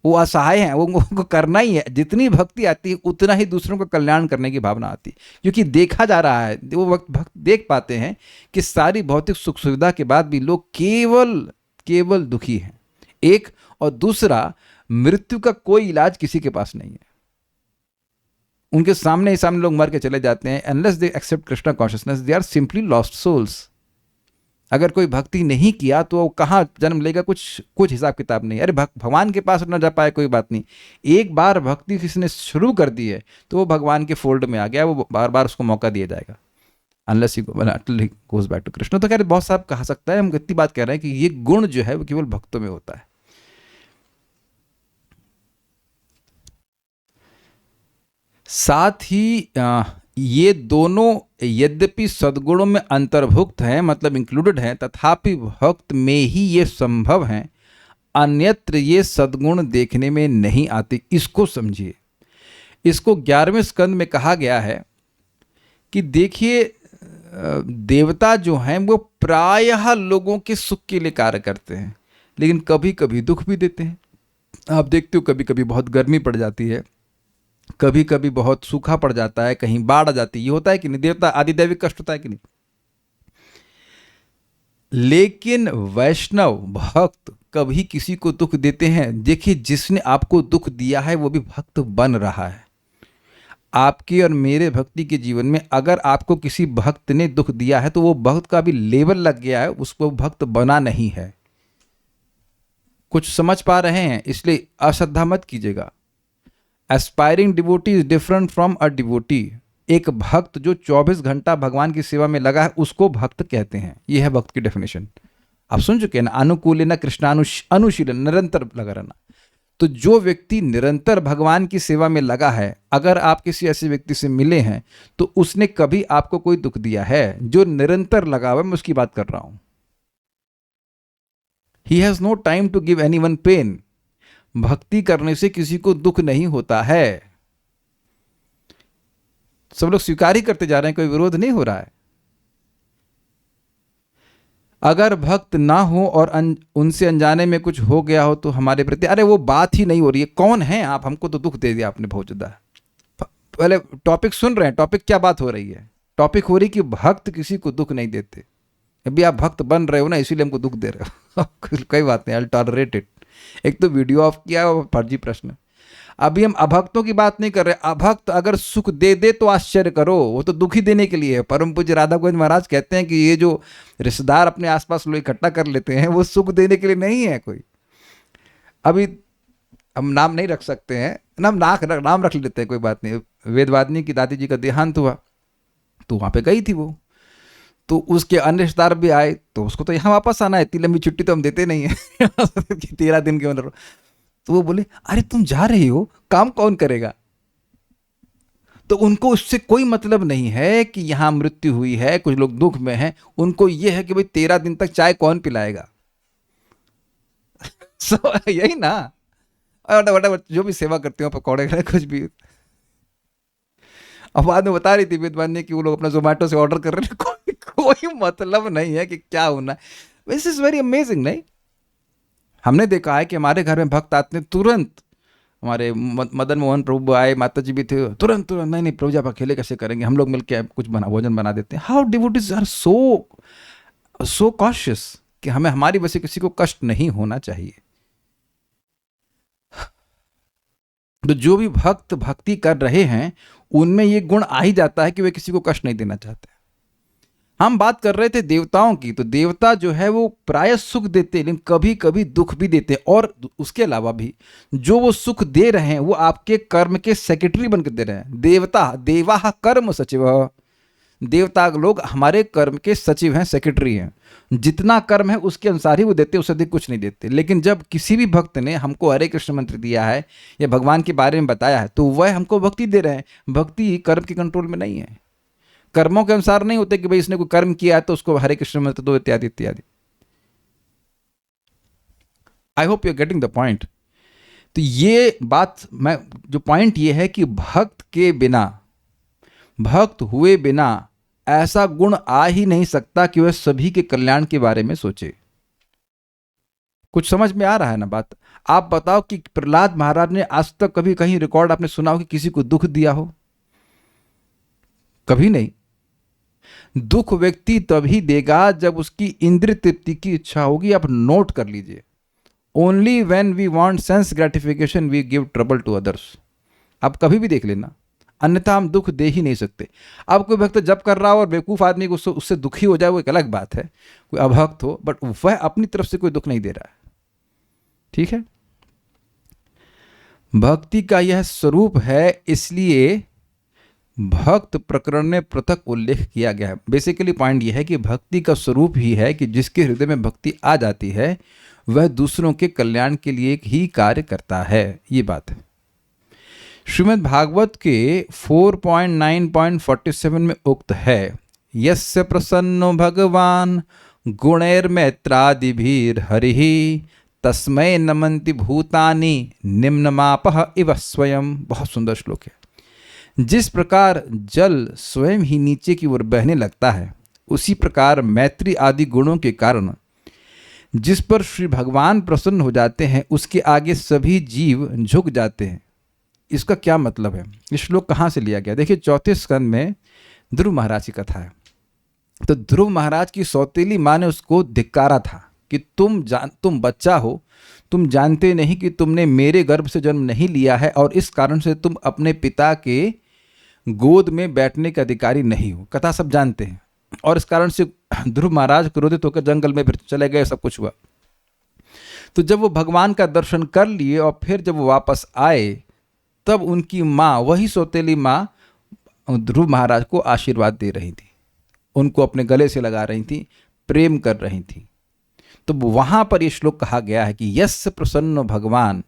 वो असहाय हैं, वो उनको करना ही है। जितनी भक्ति आती है उतना ही दूसरों का कल्याण करने की भावना आती है, क्योंकि देखा जा रहा है, वो भक्त देख पाते हैं कि सारी भौतिक सुख सुविधा के बाद भी लोग केवल दुखी हैं। एक, और दूसरा, मृत्यु का कोई इलाज किसी के पास नहीं है। उनके सामने ही सामने लोग मर के चले जाते हैं। Unless they accept Krishna consciousness, they are simply lost souls. अगर कोई भक्ति नहीं किया तो वो कहाँ जन्म लेगा? कुछ हिसाब किताब नहीं। अरे भगवान के पास न जा पाए कोई बात नहीं, एक बार भक्ति किसी ने शुरू कर दी है तो वो भगवान के फोल्ड में आ गया, वो बार बार उसको मौका दिया जाएगा, unless he goes back to Krishna. तो खैर बहुत साहब कहा सकता है, हम इतनी बात कह रहे हैं कि ये गुण जो है वो केवल भक्तों में होता है। साथ ही ये दोनों यद्यपि सद्गुणों में अंतर्भुक्त हैं, मतलब इंक्लूडेड हैं, तथापि भक्त में ही ये संभव हैं, अन्यत्र ये सद्गुण देखने में नहीं आते। इसको समझिए। इसको 11वें स्कंद में कहा गया है कि देखिए, देवता जो हैं वो प्रायः लोगों के सुख के लिए कार्य करते हैं, लेकिन कभी कभी दुख भी देते हैं। आप देखते हो कभी कभी बहुत गर्मी पड़ जाती है, कभी कभी बहुत सूखा पड़ जाता है, कहीं बाढ़ आ जाती है। ये होता है कि नहीं? देवता आदिदैविक कष्ट होता है कि नहीं? लेकिन वैष्णव भक्त कभी किसी को दुख देते हैं? देखिए, जिसने आपको दुख दिया है वो भी भक्त बन रहा है। आपके और मेरे भक्ति के जीवन में अगर आपको किसी भक्त ने दुख दिया है तो वो भक्त का भी लेवल लग गया है, उसको भक्त बना नहीं है। कुछ समझ पा रहे हैं? इसलिए अश्रद्धा मत कीजिएगा। Aspiring devotee is different from a devotee. एक भक्त जो 24 घंटा भगवान की सेवा में लगा है उसको भक्त कहते हैं। यह है भक्त की डेफिनेशन। आप सुन चुके हैं ना, अनुकूलेन कृष्णानुशीलन, निरंतर लगा रहना। तो जो व्यक्ति निरंतर भगवान की सेवा में लगा है, अगर आप किसी ऐसे व्यक्ति से मिले हैं तो उसने कभी आपको कोई दुख दिया है? जो निरंतर लगा हुआ है, मैं उसकी बात कर रहा हूं। He has no time to give anyone pain. भक्ति करने से किसी को दुख नहीं होता है। सब लोग स्वीकार ही करते जा रहे हैं, कोई विरोध नहीं हो रहा है। अगर भक्त ना हो और उनसे अनजाने में कुछ हो गया हो तो हमारे प्रति, अरे वो बात ही नहीं हो रही है, कौन है आप, हमको तो दुख दे दिया आपने बहुत ज़्यादा। पहले टॉपिक सुन रहे हैं, टॉपिक क्या बात हो रही है, टॉपिक हो रही कि भक्त किसी को दुख नहीं देते। अभी आप भक्त बन रहे हो ना, इसीलिए हमको दुख दे रहे हो। कोई बात नहीं, आई टॉलरेट इट। एक तो वीडियो ऑफ किया और फर्जी प्रश्न। अभी हम अभक्तों की बात नहीं कर रहे। अभक्त अगर सुख दे दे तो आश्चर्य करो, वो तो दुखी देने के लिए है। परम पूज्य राधा गोविंद महाराज कहते हैं कि ये जो रिश्तेदार अपने आसपास लोग इकट्ठा कर लेते हैं वो सुख देने के लिए नहीं है कोई। अभी हम नाम नहीं रख सकते हैं, नाम रख लेते हैं, कोई बात नहीं। वेदवादिनी की दादी जी का देहांत हुआ तो वहाँ पे गई थी वो, तो उसके अन्य रिश्तेदार भी आए, तो उसको तो यहाँ वापस आना है, इतनी लंबी छुट्टी तो हम देते नहीं है 13 दिन के अंदर। तो वो बोले अरे तुम जा रही हो, काम कौन करेगा। तो उनको उससे कोई मतलब नहीं है कि यहाँ मृत्यु हुई है, कुछ लोग दुख में हैं, उनको ये है कि भाई 13 दिन तक चाय कौन पिलाएगा। यही ना, और जो भी सेवा करते हो, पकौड़े कुछ भी। अब बाद में बता रही थी विद्वान कि वो लोग अपना जोमेटो से ऑर्डर कर रहे हैं, कोई मतलब नहीं है कि क्या होना। This is very amazing. नहीं, हमने देखा है कि हमारे घर में भक्त आते हैं, तुरंत हमारे मदन मोहन प्रभु आए, माता जी भी थे, तुरंत नहीं प्रभु जी आप अकेले कैसे करेंगे, हम लोग मिलकर कुछ भोजन बना देते हैं। How devotees are so cautious कि हमें हमारी वजह से किसी को कष्ट नहीं होना चाहिए। तो जो भी भक्त भक्ति कर रहे हैं उनमें ये गुण आ ही जाता है कि वे किसी को कष्ट नहीं देना चाहते। हम बात कर रहे थे देवताओं की, तो देवता जो है वो प्राय सुख देते हैं, लेकिन कभी कभी दुख भी देते हैं। और उसके अलावा भी जो वो सुख दे रहे हैं वो आपके कर्म के सेक्रेटरी बनकर दे रहे हैं। देवा कर्म सचिव, देवता लोग हमारे कर्म के सचिव हैं, सेक्रेटरी हैं। जितना कर्म है उसके अनुसार ही वो देते, उससे अधिक कुछ नहीं देते। लेकिन जब किसी भी भक्त ने हमको हरे कृष्ण मंत्र दिया है या भगवान के बारे में बताया है तो वह हमको भक्ति दे रहे हैं। भक्ति कर्म के कंट्रोल में नहीं है, कर्मों के अनुसार नहीं होते कि भाई इसने कोई कर्म किया है तो उसको हरे कृष्ण मंत्र दो, इत्यादि इत्यादि। I hope you are getting the point. तो ये बात मैं जो पॉइंट ये है कि भक्त के बिना, भक्त हुए बिना ऐसा गुण आ ही नहीं सकता कि वह सभी के कल्याण के बारे में सोचे। कुछ समझ में आ रहा है ना बात। आप बताओ कि प्रहलाद महाराज ने आज तक कभी कहीं रिकॉर्ड आपने सुना हो कि किसी को दुख दिया हो? कभी नहीं। दुख व्यक्ति तभी देगा जब उसकी इंद्रिय तृप्ति की इच्छा होगी। आप नोट कर लीजिए, only when we want sense gratification we give trouble to others. आप कभी भी देख लेना, अन्यथा हम दुख दे ही नहीं सकते। अब कोई भक्त जब कर रहा हो और बेवकूफ़ आदमी को उससे दुखी हो जाए वो एक अलग बात है, कोई अभक्त हो, बट वह अपनी तरफ से कोई दुख नहीं दे रहा है। ठीक है, भक्ति का यह स्वरूप है, इसलिए भक्त प्रकरण में पृथक उल्लेख किया गया है। बेसिकली पॉइंट यह है कि भक्ति का स्वरूप ही है कि जिसके हृदय में भक्ति आ जाती है वह दूसरों के कल्याण के लिए ही कार्य करता है। ये बात है। श्रीमद् भागवत के 4.9.47 में उक्त है, यस्य प्रसन्नो भगवान गुणैर्मैत्रादिभिर हरिः तस्मै नमन्ति भूतानि निम्नमापः इव स्वयं। बहुत सुंदर श्लोक है। जिस प्रकार जल स्वयं ही नीचे की ओर बहने लगता है, उसी प्रकार मैत्री आदि गुणों के कारण जिस पर श्री भगवान प्रसन्न हो जाते हैं उसके आगे सभी जीव झुक जाते हैं। इसका क्या मतलब है? ये श्लोक कहाँ से लिया गया? देखिए, 4 स्कंद में ध्रुव महाराज की कथा है। तो ध्रुव महाराज की सौतेली माँ ने उसको धिक्कारा था कि तुम बच्चा हो, तुम जानते नहीं कि तुमने मेरे गर्भ से जन्म नहीं लिया है और इस कारण से तुम अपने पिता के गोद में बैठने के अधिकारी नहीं हो। कथा सब जानते हैं। और इस कारण से ध्रुव महाराज क्रोधित होकर जंगल में फिर चले गए, सब कुछ हुआ। तो जब वो भगवान का दर्शन कर लिए और फिर जब वो वापस आए तब उनकी माँ, वही सौतेली माँ, ध्रुव महाराज को आशीर्वाद दे रही थी, उनको अपने गले से लगा रही थी, प्रेम कर रही थी। तो वहाँ पर ये श्लोक कहा गया है कि यस्य प्रसन्न भगवान,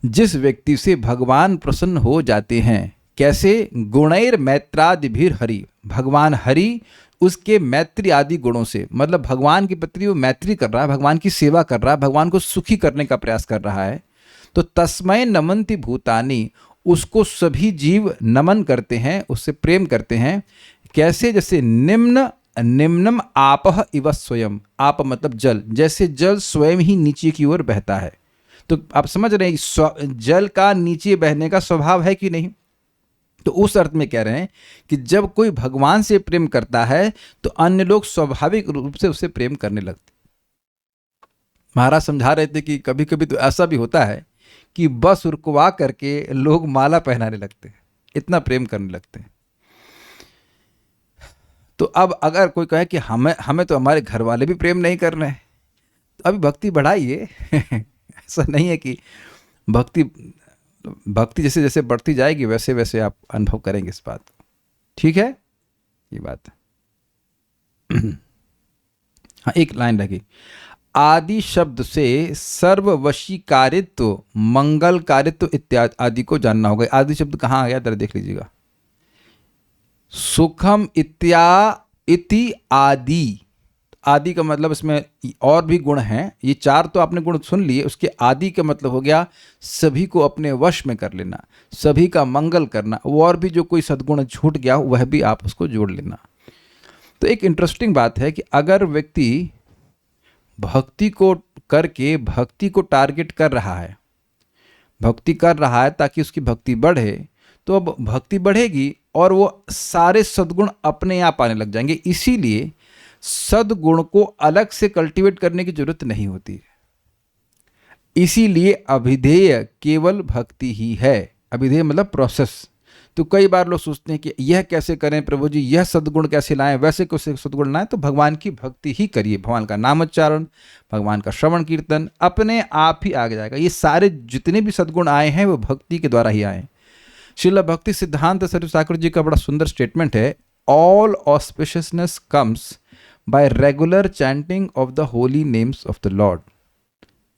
जिस व्यक्ति से भगवान प्रसन्न हो जाते हैं। कैसे? गुणैर मैत्रादिभिर हरि, भगवान हरि उसके मैत्री आदि गुणों से, मतलब भगवान के प्रति वो मैत्री कर रहा है, भगवान की सेवा कर रहा है, भगवान को सुखी करने का प्रयास कर रहा है। तो तस्मै नमन्ति भूतानि, उसको सभी जीव नमन करते हैं, उससे प्रेम करते हैं। कैसे? जैसे निम्न निम्नम आपह इव स्वयं। आप मतलब जल, जैसे जल स्वयं ही नीचे की ओर बहता है। तो आप समझ रहे हैं जल का नीचे बहने का स्वभाव है कि नहीं। तो उस अर्थ में कह रहे हैं कि जब कोई भगवान से प्रेम करता है तो अन्य लोग स्वाभाविक रूप से उससे प्रेम करने लगते। महाराज समझा रहे थे कि कभी कभी तो ऐसा भी होता है कि बस रुकवा करके लोग माला पहनाने लगते हैं, इतना प्रेम करने लगते हैं। तो अब अगर कोई कहे कि हमें तो हमारे घर वाले भी प्रेम नहीं कर रहे हैं, तो अभी भक्ति बढ़ाइए। ऐसा नहीं है कि भक्ति जैसे जैसे बढ़ती जाएगी वैसे वैसे आप अनुभव करेंगे इस बात को। ठीक है, ये बात है। हाँ, एक लाइन लगी, आदि शब्द से सर्ववशीकारित्व, मंगलकारित्व इत्यादि आदि को जानना होगा। आदि शब्द कहाँ आ गया, जरा देख लीजिएगा। सुखम इति आदि, आदि का मतलब इसमें और भी गुण हैं। ये चार तो आपने गुण सुन लिए, उसके आदि का मतलब हो गया सभी को अपने वश में कर लेना, सभी का मंगल करना, और भी जो कोई सद्गुण छूट गया वह भी आप उसको जोड़ लेना। तो एक इंटरेस्टिंग बात है कि अगर व्यक्ति भक्ति को करके भक्ति को टारगेट कर रहा है, भक्ति कर रहा है ताकि उसकी भक्ति बढ़े, तो अब भक्ति बढ़ेगी और वो सारे सद्गुण अपने आप आने लग जाएंगे। इसीलिए सद्गुण को अलग से कल्टीवेट करने की जरूरत नहीं होती है। इसीलिए अभिधेय केवल भक्ति ही है। अभिधेय मतलब प्रोसेस। तो कई बार लोग सोचते हैं कि यह कैसे करें प्रभु जी, यह सद्गुण कैसे लाएं, वैसे कैसे सद्गुण लाएं। तो भगवान की भक्ति ही करिए, भगवान का नामोच्चारण, भगवान का श्रवण कीर्तन, अपने आप ही आगे जाएगा। ये सारे जितने भी सद्गुण आए हैं वो भक्ति के द्वारा ही आए। श्रील भक्ति सिद्धांत सरस्वती ठाकुर जी का बड़ा सुंदर स्टेटमेंट है, all auspiciousness comes by regular chanting of the Holi names of the Lord.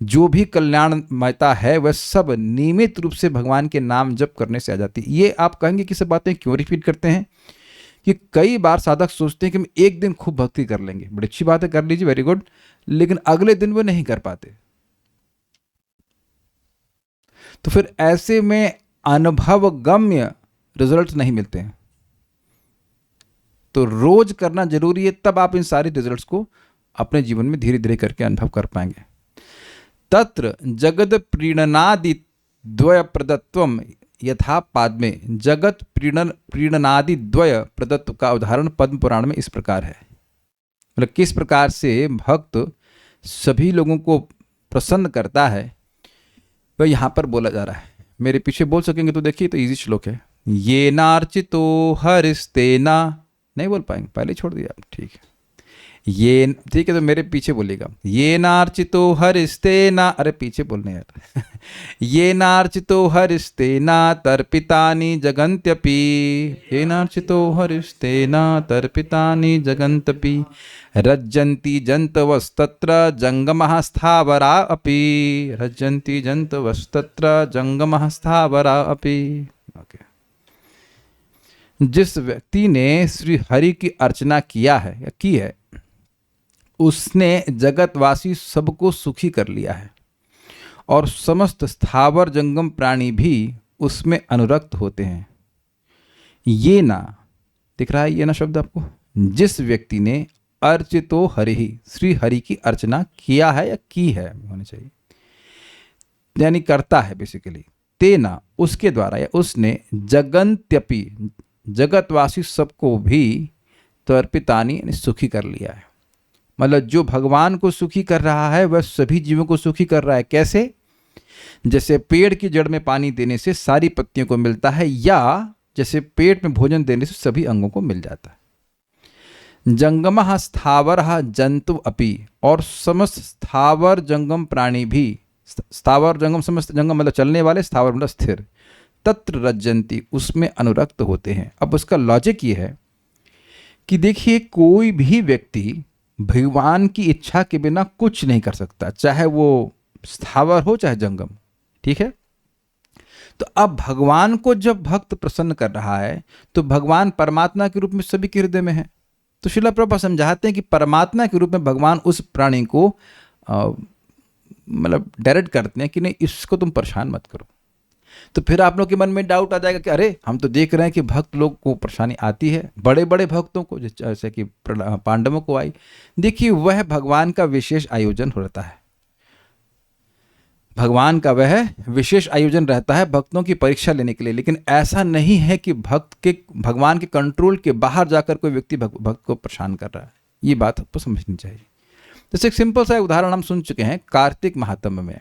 जो भी कल्याणमयता है वह सब नियमित रूप से भगवान के नाम जप करने से आ जाती है। ये आप कहेंगे कि सब बातें क्यों रिपीट करते हैं, कि कई बार साधक सोचते हैं कि हम एक दिन खूब भक्ति कर लेंगे, बड़ी अच्छी बात है, कर लीजिए, वेरी गुड, लेकिन अगले दिन वो नहीं कर पाते। तो फिर ऐसे में अनुभवगम्य रिजल्ट नहीं मिलते हैं। तो रोज करना जरूरी है, तब आप इन सारे रिजल्ट्स को अपने जीवन में धीरे धीरे करके अनुभव कर पाएंगे। तत्र जगत प्रीणनादि द्वय प्रदत्वम यथा पाद में। जगत प्रीणनादि द्वय प्रदत्व का उदाहरण पद्म पुराण में इस प्रकार है। मतलब किस प्रकार से भक्त सभी लोगों को प्रसन्न करता है वह यहाँ पर बोला जा रहा है। मेरे पीछे बोल सकेंगे तो देखिए, तो इजी श्लोक है। ये नार्चितो हरिस्तेना, नहीं बोल पाएंगे, पहले छोड़ दिया आप, ठीक है। ये ठीक है, तो मेरे पीछे बोलिएगा। ये नार्चितो हरिस्तेना, अरे पीछे बोलने यार। ये नार्चितो हरिस्तेना तर्पितानि जगन्त्यपि, ये नार्चितो हरिस्तेना तर्पितानि जगन्त्यपि, रज्जन्ति जन्तवस्तत्र जंगमः स्थावरा अपि, रज्जन्ति जन्तवस्तत्र जंगमः स्थावरा अपि। ओके, जिस व्यक्ति ने श्री हरि की अर्चना किया है या की है, उसने जगतवासी सबको सुखी कर लिया है और समस्त स्थावर जंगम प्राणी भी उसमें अनुरक्त होते हैं। ये ना दिख रहा है, ये ना शब्द आपको, जिस व्यक्ति ने अर्चितो हरि, श्री हरि की अर्चना किया है या की है होनी चाहिए, यानी करता है बेसिकली, तेना उसके द्वारा या उसने, जगन्त्यपि जगतवासी सबको भी तर्पितानि यानी सुखी कर लिया है। मतलब जो भगवान को सुखी कर रहा है वह सभी जीवों को सुखी कर रहा है। कैसे? जैसे पेड़ की जड़ में पानी देने से सारी पत्तियों को मिलता है, या जैसे पेट में भोजन देने से सभी अंगों को मिल जाता है। जंगमः स्थावरः जंतु अपि, और समस्त स्थावर जंगम प्राणी भी, स्थावर जंगम समस्त जंगम मतलब चलने वाले, स्थावर मतलब स्थिर, तत्र रज्जन्ति उसमें अनुरक्त होते हैं। अब उसका लॉजिक ये है कि देखिए, कोई भी व्यक्ति भगवान की इच्छा के बिना कुछ नहीं कर सकता, चाहे वो स्थावर हो चाहे जंगम, ठीक है। तो अब भगवान को जब भक्त प्रसन्न कर रहा है तो भगवान परमात्मा के रूप में सभी के हृदय में है। तो श्रील प्रभुपाद समझाते हैं कि परमात्मा के रूप में भगवान उस प्राणी को मतलब डायरेक्ट करते हैं कि नहीं, इसको तुम परेशान मत करो। तो फिर आप लोग के मन में डाउट आ जाएगा कि अरे हम तो देख रहे हैं कि भक्त लोग को परेशानी आती है, बड़े बड़े भक्तों को, जैसे कि पांडवों को आई। देखिए वह भगवान का विशेष आयोजन होता है, भगवान का वह विशेष आयोजन रहता है भक्तों की परीक्षा लेने के लिए। लेकिन ऐसा नहीं है कि भगवान के कंट्रोल के बाहर जाकर कोई व्यक्ति भक्त को परेशान कर रहा है। ये बात आपको समझनी चाहिए। जैसे एक सिंपल सा उदाहरण हम सुन चुके हैं कार्तिक महात्म्य में,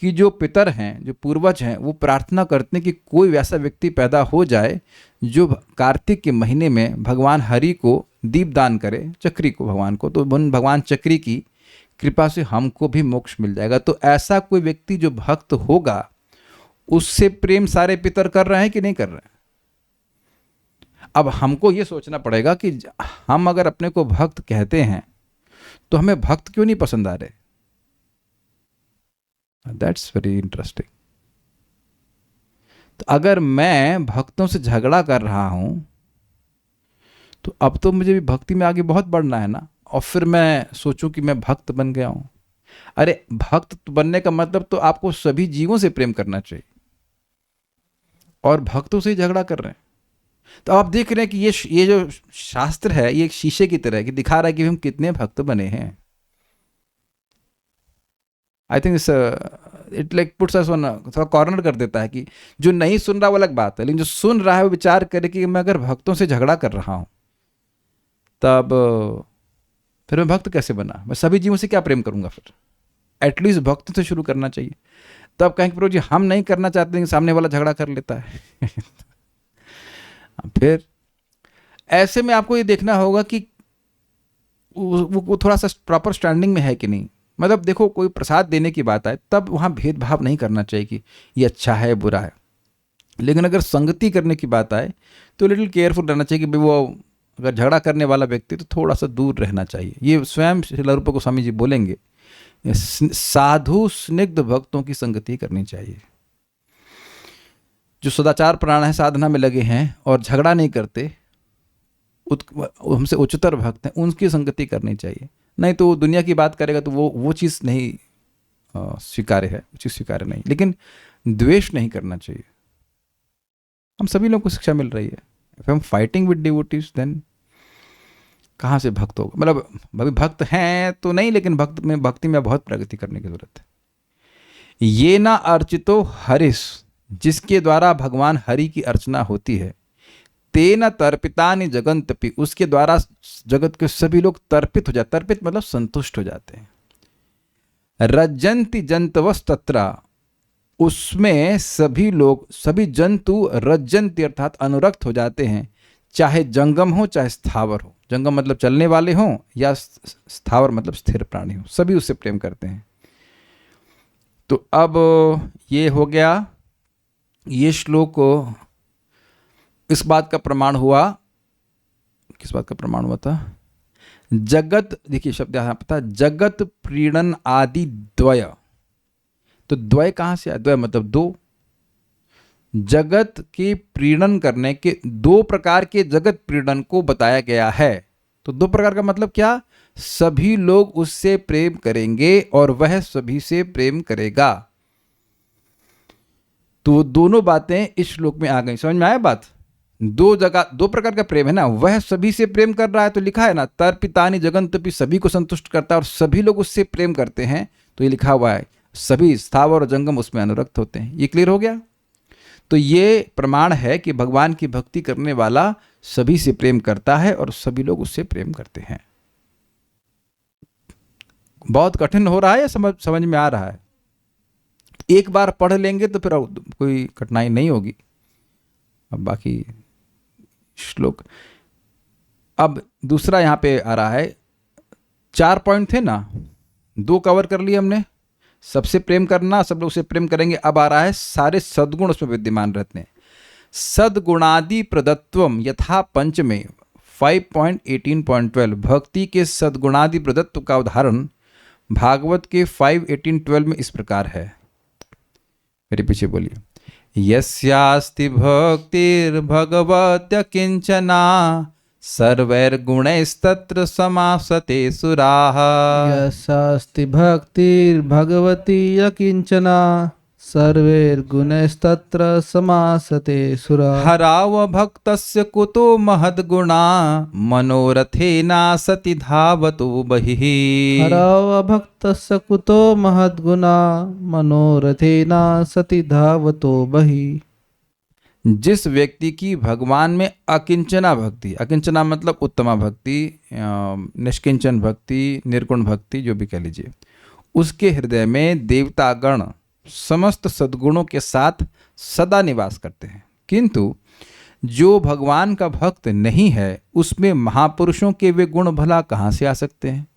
कि जो पितर हैं, जो पूर्वज हैं, वो प्रार्थना करते हैं कि कोई वैसा व्यक्ति पैदा हो जाए जो कार्तिक के महीने में भगवान हरि को दीपदान करे, चक्री को, भगवान को, तो भगवान चक्री की कृपा से हमको भी मोक्ष मिल जाएगा। तो ऐसा कोई व्यक्ति जो भक्त होगा, उससे प्रेम सारे पितर कर रहे हैं कि नहीं कर रहे हैं? अब हमको ये सोचना पड़ेगा कि हम अगर अपने को भक्त कहते हैं तो हमें भक्त क्यों नहीं पसंद आ रहे? That's very interesting. तो अगर मैं भक्तों से झगड़ा कर रहा हूं तो अब तो मुझे भी भक्ति में आगे बहुत बढ़ना है ना, और फिर मैं सोचूं कि मैं भक्त बन गया हूं। अरे भक्त बनने का मतलब तो आपको सभी जीवों से प्रेम करना चाहिए, और भक्तों से ही झगड़ा कर रहे हैं। तो आप देख रहे हैं कि ये जो शास्त्र है ये एक शीशे की तरह है कि दिखा रहा है कि हम कितने भक्त बने हैं। I think it like puts us on, थोड़ा कॉर्नर कर देता है कि जो नहीं सुन रहा वो अलग बात है, लेकिन जो सुन रहा है वो विचार करे कि मैं अगर भक्तों से झगड़ा कर रहा हूं तब फिर मैं भक्त कैसे बना? मैं सभी जीवों से क्या प्रेम करूंगा? फिर एटलीस्ट भक्तों से शुरू करना चाहिए। तब कहेंगे प्रभु जी हम नहीं करना चाहते हैं, सामने वाला झगड़ा कर लेता है। फिर ऐसे में आपको ये देखना होगा कि वो थोड़ा सा प्रॉपर स्टैंडिंग में है कि नहीं। मतलब देखो कोई प्रसाद देने की बात आए तब वहाँ भेदभाव नहीं करना चाहिए कि ये अच्छा है बुरा है, लेकिन अगर संगति करने की बात आए तो लिटिल केयरफुल रहना चाहिए कि भाई वो अगर झगड़ा करने वाला व्यक्ति तो थोड़ा सा दूर रहना चाहिए। ये स्वयं श्रील रूप गोस्वामी जी बोलेंगे, साधु स्निग्ध भक्तों की संगति करनी चाहिए। जो सदाचार प्राण है, साधना में लगे हैं और झगड़ा नहीं करते, हमसे उच्चतर भक्त हैं, उनकी संगति करनी चाहिए। नहीं तो दुनिया की बात करेगा तो वो चीज़ नहीं स्वीकार्य है, वो चीज़ स्वीकार्य नहीं। लेकिन द्वेष नहीं करना चाहिए। हम सभी लोगों को शिक्षा मिल रही है, if I am fighting with devotees then कहाँ से भक्त होगा? मतलब अभी भक्त हैं तो नहीं, लेकिन भक्ति में बहुत प्रगति करने की जरूरत है। ये ना अर्चितो हरिस, जिसके द्वारा भगवान हरि की अर्चना होती है, तेन तर्पितानि जगंतपि, उसके द्वारा जगत के सभी लोग तर्पित हो जाते। तर्पित मतलब संतुष्ट हो जाते हैं। रज्जन्ति जंतवस तत्र, उसमें सभी लोग, सभी जंतु रज्जन्ति अर्थात अनुरक्त हो जाते हैं, चाहे जंगम हो चाहे स्थावर हो। जंगम मतलब चलने वाले हों या स्थावर मतलब स्थिर प्राणी हो, सभी उससे प्रेम करते हैं। तो अब ये हो गया, ये श्लोक इस बात का प्रमाण हुआ। किस बात का प्रमाण हुआ था? जगत, देखिए शब्द यहाँ पता, जगत प्रीणन आदि द्वय। तो द्वय कहाँ से आया? द्वय मतलब दो। जगत के प्रीणन करने के दो प्रकार के जगत प्रीणन को बताया गया है। तो दो प्रकार का मतलब क्या? सभी लोग उससे प्रेम करेंगे और वह सभी से प्रेम करेगा। तो दोनों बातें इस श्लोक में आ गई। समझ में आया बात? दो जगह दो प्रकार का प्रेम है ना, वह सभी से प्रेम कर रहा है तो लिखा है ना तर्पितानि जगंतपि, सभी को संतुष्ट करता है और सभी लोग उससे प्रेम करते हैं, तो ये लिखा हुआ है सभी स्थावर और जंगम उसमें अनुरक्त होते हैं। ये क्लियर हो गया? तो ये प्रमाण है कि भगवान की भक्ति करने वाला सभी से प्रेम करता है और सभी लोग उससे प्रेम करते हैं। बहुत कठिन हो रहा है या समझ में आ रहा है? एक बार पढ़ लेंगे तो फिर कोई कठिनाई नहीं होगी। अब बाकी श्लोक, अब दूसरा यहाँ पे आ रहा है। 4 पॉइंट थे ना, 2 कवर कर लिए हमने। सबसे प्रेम करना, सब लोग उसे प्रेम करेंगे। अब आ रहा है सारे सद्गुण उसमें विद्यमान रहते हैं। सद्गुणादि प्रदत्वम यथा पंच में 5.18.12, भक्ति के सद्गुणादि प्रदत्व का उदाहरण भागवत के 5.18.12 में इस प्रकार है। मेरे पीछे बोलिए। यस्यास्ति भक्तिर्भगवत्य किंचना सर्वैर्गुणैस्तत्र समासते सुराः। यस्यास्ति भक्तिर्भगवती यकिंचना सर्वैर्गुणैस्तत्र समासते सुरा। हराव भक्तस्य कुतो महद्गुणा मनोरथेना सति धावतो बहिः। हराव भक्तस्य कुतो महद्गुणा मनोरथेना सति धावतो बहि। जिस व्यक्ति की भगवान में अकिंचना भक्ति, अकिंचना मतलब उत्तमा भक्ति, निष्किंचन भक्ति, निर्गुण भक्ति, जो भी कह लीजिए, उसके हृदय में देवतागण समस्त सद्गुणों के साथ सदा निवास करते हैं। किंतु जो भगवान का भक्त नहीं है उसमें महापुरुषों के वे गुण भला कहाँ से आ सकते हैं?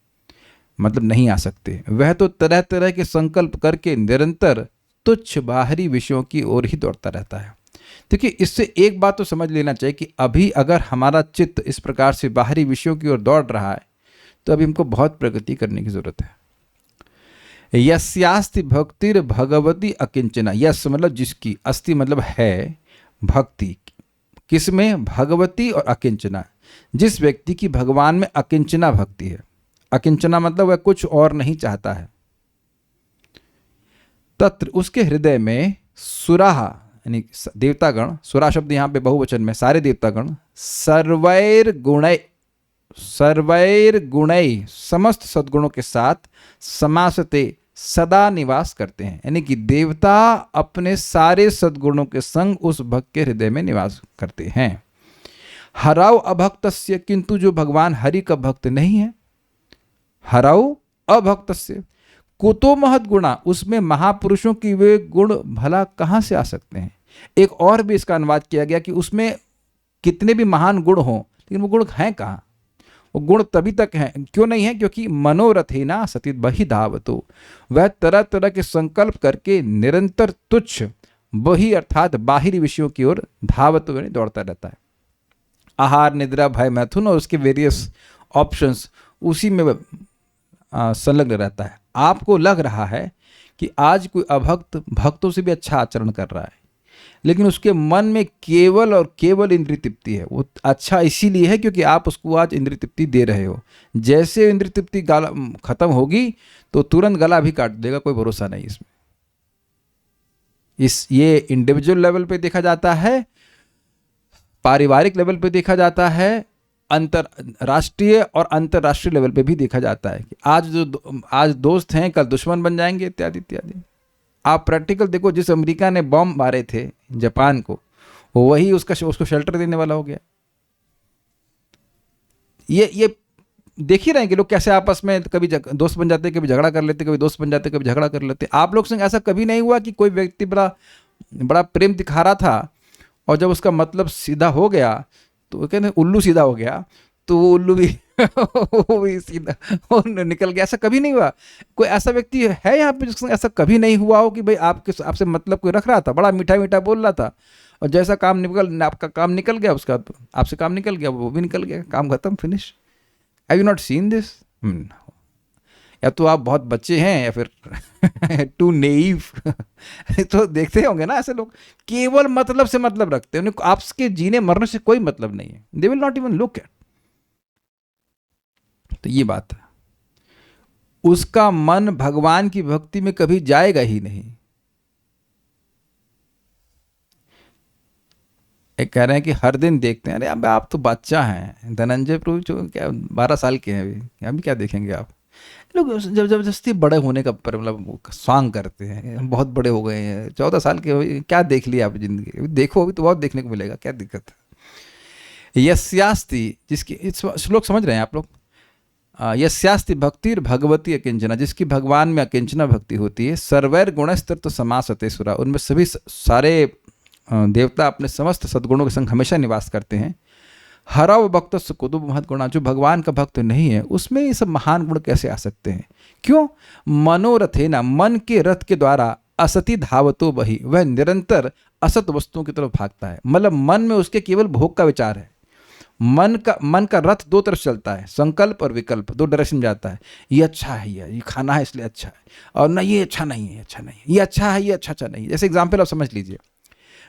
मतलब नहीं आ सकते। वह तो तरह तरह के संकल्प करके निरंतर तुच्छ बाहरी विषयों की ओर ही दौड़ता रहता है। देखिए, इससे एक बात तो समझ लेना चाहिए कि अभी अगर हमारा चित्त इस प्रकार से बाहरी विषयों की ओर दौड़ रहा है तो अभी हमको बहुत प्रगति करने की जरूरत है। यस्यास्ति भक्तिर भगवती अकिंचना। यस मतलब जिसकी, अस्ति मतलब है, भक्ति किसमें? भगवती और अकिंचना। जिस व्यक्ति की भगवान में अकिंचना भक्ति है, अकिंचना मतलब वह कुछ और नहीं चाहता है, तत्र उसके हृदय में सुराह यानी देवतागण, सुरा शब्द यहाँ पे बहुवचन में, सारे देवतागण, सर्वैर गुणै समस्त सद्गुणों के साथ समासते सदा निवास करते हैं। यानी कि देवता अपने सारे सद्गुणों के संग उस भक्त के हृदय में निवास करते हैं। हराव अभक्तस्य, किंतु जो भगवान हरि का भक्त नहीं है, हराव अभक्तस्य कुतो महत् गुणा, उसमें महापुरुषों की वे गुण भला कहाँ से आ सकते हैं? एक और भी इसका अनुवाद किया गया कि उसमें कितने भी महान गुण हों लेकिन वो गुण हैं कहाँ? वो गुण तभी तक हैं, क्यों नहीं है? क्योंकि मनोरथेना सति बहि धावतो, वह तरह तरह के संकल्प करके निरंतर तुच्छ बहि अर्थात बाहरी विषयों की ओर धावतो यानी दौड़ता रहता है। आहार, निद्रा, भय, मैथुन और उसके वेरियस ऑप्शंस उसी में संलग्न रहता है। आपको लग रहा है कि आज कोई अभक्त भक्तों से भी अच्छा आचरण कर रहा है, लेकिन उसके मन में केवल और केवल इंद्रिय तृप्ति है। वो अच्छा इसीलिए है क्योंकि आप उसको आज इंद्रिय तृप्ति दे रहे हो। जैसे इंद्रिय तृप्ति खत्म होगी तो तुरंत गला भी काट देगा, कोई भरोसा नहीं इसमें। ये इंडिविजुअल लेवल पे देखा जाता है, पारिवारिक लेवल पे देखा जाता है, अंतरराष्ट्रीय और अंतरराष्ट्रीय लेवल पे भी देखा जाता है कि आज दोस्त हैं कल दुश्मन बन जाएंगे, इत्यादि इत्यादि। आप प्रैक्टिकल देखो, जिस अमेरिका ने बॉम्ब मारे थे जापान को, वही उसको शेल्टर देने वाला हो गया। ये देख ही रहे हैं कि लोग कैसे आपस में कभी दोस्त बन जाते, कभी झगड़ा कर लेते, कभी दोस्त बन जाते, कभी झगड़ा कर लेते। आप लोग संग ऐसा कभी नहीं हुआ कि कोई व्यक्ति बड़ा प्रेम दिखा रहा था और जब उसका मतलब सीधा हो गया तो वो कहते उल्लू सीधा हो गया तो वो उल्लू भी वो भी सीधा निकल गया? ऐसा कभी नहीं हुआ। कोई ऐसा व्यक्ति है यहाँ पे जिससे ऐसा कभी नहीं हुआ हो कि भाई आपसे मतलब कोई रख रहा था, बड़ा मीठा मीठा बोल रहा था, और जैसा आपका काम निकल गया, उसका आपसे काम निकल गया, वो भी निकल गया, काम खत्म, finish. Have you not seen this? या तो आप बहुत बच्चे हैं या फिर टू नेइव। तो देखते होंगे ना ऐसे लोग, केवल मतलब से मतलब रखते हैं, उन्हें आपके जीने मरने से कोई मतलब नहीं है। They will not even look at. तो ये बात है, उसका मन भगवान की भक्ति में कभी जाएगा ही नहीं। एक कह रहे हैं कि हर दिन देखते हैं, अरे अब आप तो बच्चा हैं, धनंजय प्रभु जो क्या 12 साल के हैं अभी क्या देखेंगे आप? लोग जब जबरदस्ती बड़े होने का मतलब स्वांग करते हैं, हम बहुत बड़े हो गए हैं, 14 साल के, क्या देख लिया आप जिंदगी? देखो अभी तो बहुत देखने को मिलेगा, क्या दिक्कत है? यस्यास्ति, जिसकी श्लोक समझ रहे हैं आप लोग? यस्यास्ति भक्तिर भगवती अकिंचना, जिसकी भगवान में अकिंचना भक्ति होती है, सर्वैर गुणस्तत्व समासते सुरा, उनमें सभी सारे देवता अपने समस्त सद्गुणों के संग हमेशा निवास करते हैं। हरव भक्त कुतुब महत् गुणा, जो भगवान का भक्त नहीं है उसमें ये सब महान गुण कैसे आ सकते हैं? क्यों? मनोरथेना, मन के रथ के द्वारा, असति धावतो बहि, वह निरंतर असत वस्तुओं की तरफ भागता है। मतलब मन में उसके केवल भोग का विचार है। मन का रथ दो तरफ चलता है, संकल्प और विकल्प, दो डायरेक्शन जाता है। ये अच्छा है, ये खाना है इसलिए अच्छा है, और ना ये अच्छा नहीं है, अच्छा नहीं है, ये अच्छा है, ये अच्छा नहीं है। जैसे एग्जाम्पल आप समझ लीजिए,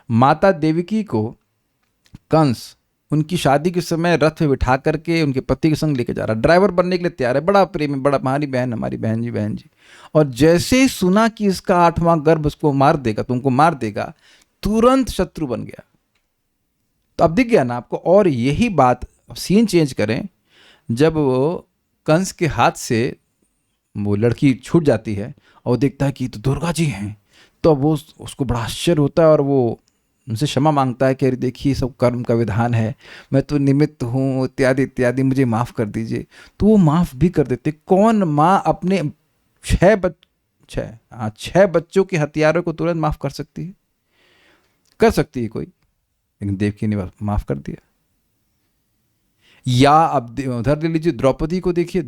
माता देवकी को कंस उनकी शादी के समय रथ में बिठा करके उनके पति के संग लेके जा रहा, ड्राइवर बनने के लिए तैयार है, बड़ा प्रेम है, बड़ा हमारी बहन, हमारी बहन जी। और जैसे ही सुना कि इसका 8वां गर्भ उसको मार देगा, तुमको मार देगा, तुरंत शत्रु बन गया। तो अब दिख गया ना आपको। और यही बात, सीन चेंज करें, जब वो कंस के हाथ से वो लड़की छूट जाती है और देखता है कि तो दुर्गा जी हैं, तो अब वो उसको बड़ा आश्चर्य होता है और वो उनसे क्षमा मांगता है कि अरे देखिए सब कर्म का विधान है, मैं तो निमित्त हूँ, इत्यादि इत्यादि, मुझे माफ़ कर दीजिए। तो वो माफ़ भी कर देते। कौन माँ अपने 6 बच्चों के हत्यारों को तुरंत माफ़ कर सकती है? कर सकती है कोई, लेकिन देवकी ने माफ़ कर दिया। या अब उधर ले लीजिए, द्रौपदी को देखिए।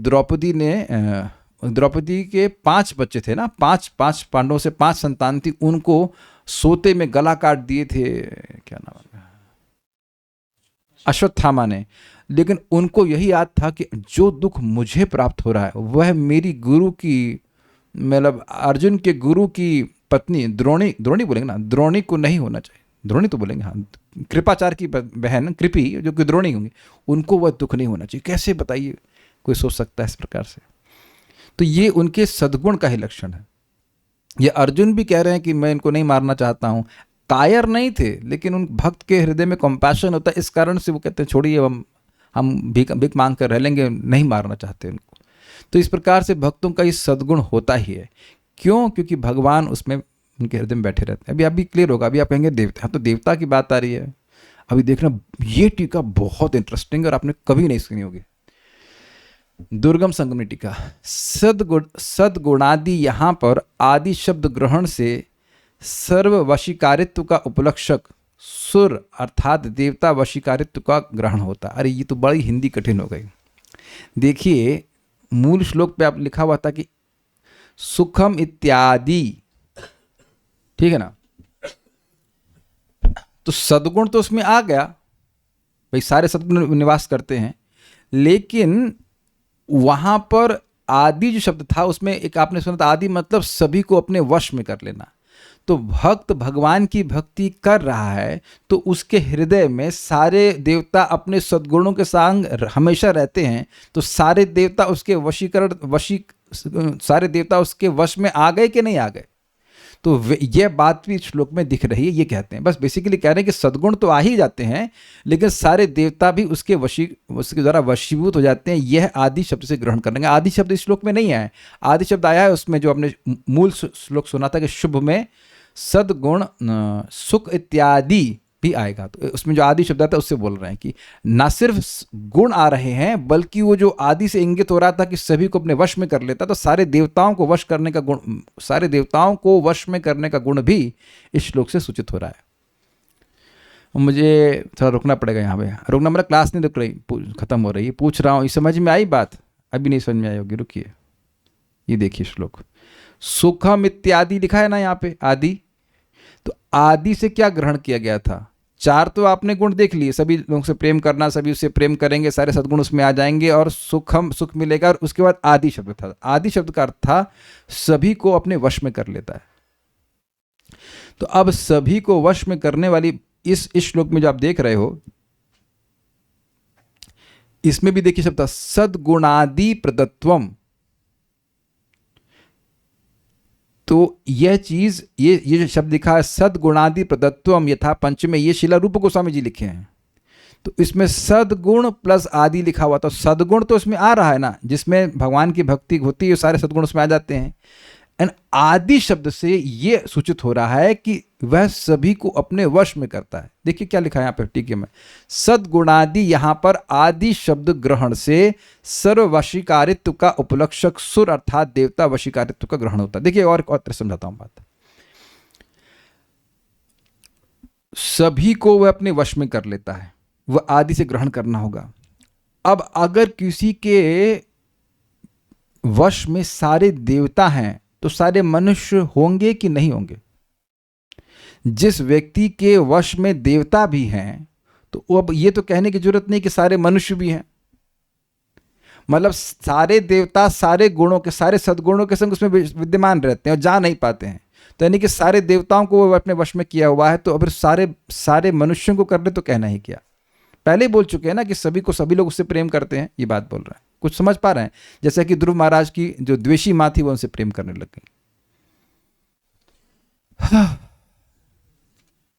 द्रौपदी के 5 बच्चे थे ना, 5 पांडवों से 5 संतान थी, उनको सोते में गला काट दिए थे, क्या नाम है, अश्वत्थामा ने। लेकिन उनको यही याद था कि जो दुख मुझे प्राप्त हो रहा है वह मेरी गुरु की, मतलब अर्जुन के गुरु की पत्नी द्रोणी बोलेंगे ना, द्रोणी को नहीं होना चाहिए, द्रोणी तो बोलेंगे, हाँ, कृपाचार्य की बहन कृपि जो कि द्रोणी होंगी, उनको वह दुख नहीं होना चाहिए। कैसे बताइए, कोई सोच सकता है इस प्रकार से? तो ये उनके सद्गुण का ही लक्षण है। ये अर्जुन भी कह रहे हैं कि मैं इनको नहीं मारना चाहता हूँ। कायर नहीं थे, लेकिन उन भक्त के हृदय में कंपैशन होता है, इस कारण से वो कहते हैं छोड़िए, हम भीख मांग कर रह लेंगे, नहीं मारना चाहते उनको। तो इस प्रकार से भक्तों का ये सद्गुण होता ही है। क्यों? क्योंकि भगवान उसमें उनके हृदय में बैठे रहते हैं। अभी क्लियर होगा। अभी आप कहेंगे देवता, तो देवता की बात आ रही है। अभी देखना, ये टीका बहुत इंटरेस्टिंग और आपने कभी नहीं सुनी होगी। दुर्गम संगमनी टीका। सद्गुणादि यहाँ पर आदि शब्द ग्रहण से सर्व वशीकारित्व का उपलक्षक सुर अर्थात देवता वशीकारित्व का ग्रहण होता। अरे ये तो बड़ी हिंदी कठिन हो गई। देखिए मूल श्लोक पे आप लिखा हुआ था कि सुखम इत्यादि, ठीक है ना, तो सद्गुण तो उसमें आ गया भाई, सारे सद्गुण निवास करते हैं, लेकिन वहां पर आदि जो शब्द था उसमें एक आपने सुना था, आदि मतलब सभी को अपने वश में कर लेना। तो भक्त भगवान की भक्ति कर रहा है तो उसके हृदय में सारे देवता अपने सद्गुणों के संग हमेशा रहते हैं, तो सारे देवता उसके सारे देवता उसके वश में आ गए कि नहीं आ गए? तो यह बात भी श्लोक में दिख रही है। ये कहते हैं, बस बेसिकली कह रहे हैं कि सद्गुण तो आ ही जाते हैं, लेकिन सारे देवता भी उसके द्वारा वशीभूत हो जाते हैं। यह आदि शब्द से ग्रहण करेंगे। आदि शब्द इस श्लोक में नहीं आया है। आदि शब्द आया है उसमें जो हमने मूल श्लोक सुना था कि शुभ में सद्गुण सुख इत्यादि भी आएगा। तो उसमें जो आदि शब्द आता है उससे बोल रहे हैं कि ना सिर्फ गुण आ रहे हैं, बल्कि वो जो आदि से इंगित हो रहा था कि सभी को अपने वश में कर लेता, तो सारे देवताओं को वश करने का गुण, सारे देवताओं को वश में करने का गुण भी इस श्लोक से सूचित हो रहा है। मुझे थोड़ा रुकना पड़ेगा यहाँ पे। रुकना मतलब क्लास नहीं रुक रही, खत्म हो रही है। पूछ रहा हूँ, ये समझ में आई बात? अभी नहीं समझ में आई होगी, रुकिए। ये देखिए श्लोक, सुखम इत्यादि लिखा है ना यहाँ पे, आदि। तो आदि से क्या ग्रहण किया गया था? 4 तो आपने गुण देख लिए, सभी लोगों से प्रेम करना, सभी उससे प्रेम करेंगे, सारे सद्गुण उसमें आ जाएंगे और सुख मिलेगा। और उसके बाद आदि शब्द था। आदि शब्द का अर्थ था सभी को अपने वश में कर लेता है। तो अब सभी को वश में करने वाली इस श्लोक में जो आप देख रहे हो, इसमें भी देखिए शब्द सद्गुणादि प्रदत्वम। तो यह चीज, ये जो शब्द लिखा है सद्गुणादि प्रदत्वम यथा पंचमे, ये शिला रूप गोस्वामी जी लिखे हैं। तो इसमें सद्गुण प्लस आदि लिखा हुआ, तो सद्गुण तो इसमें आ रहा है ना, जिसमें भगवान की भक्ति होती है, सारे सद्गुण उसमें आ जाते हैं। एंड आदि शब्द से ये सूचित हो रहा है कि वह सभी को अपने वश में करता है। देखिए क्या लिखा है यहाँ पे टीके में, सद्गुणादि यहाँ पर आदि शब्द ग्रहण से सर्व वशीकारित्व का उपलक्षक सुर अर्थात देवता वशीकारित्व का ग्रहण होता है। देखिए और समझाता हूं बात। सभी को वह अपने वश में कर लेता है, वह आदि से ग्रहण करना होगा। अब अगर किसी के वश में सारे देवता हैं तो सारे मनुष्य होंगे कि नहीं होंगे? जिस व्यक्ति के वश में देवता भी हैं तो अब ये तो कहने की जरूरत नहीं कि सारे मनुष्य भी हैं। मतलब सारे देवता सारे गुणों के, सारे सद्गुणों के संग उसमें विद्यमान रहते हैं और जा नहीं पाते हैं। तो यानी कि सारे देवताओं को वो अपने वश में किया हुआ है, तो अगर सारे मनुष्यों को कर ले तो कहना ही क्या? पहले ही बोल चुके हैं ना कि सभी लोग उससे प्रेम करते हैं, ये बात बोल रहे हैं। कुछ समझ पा रहे हैं? जैसा कि ध्रुव महाराज की जो द्वेषी माँ थी वो उनसे प्रेम करने लग गई।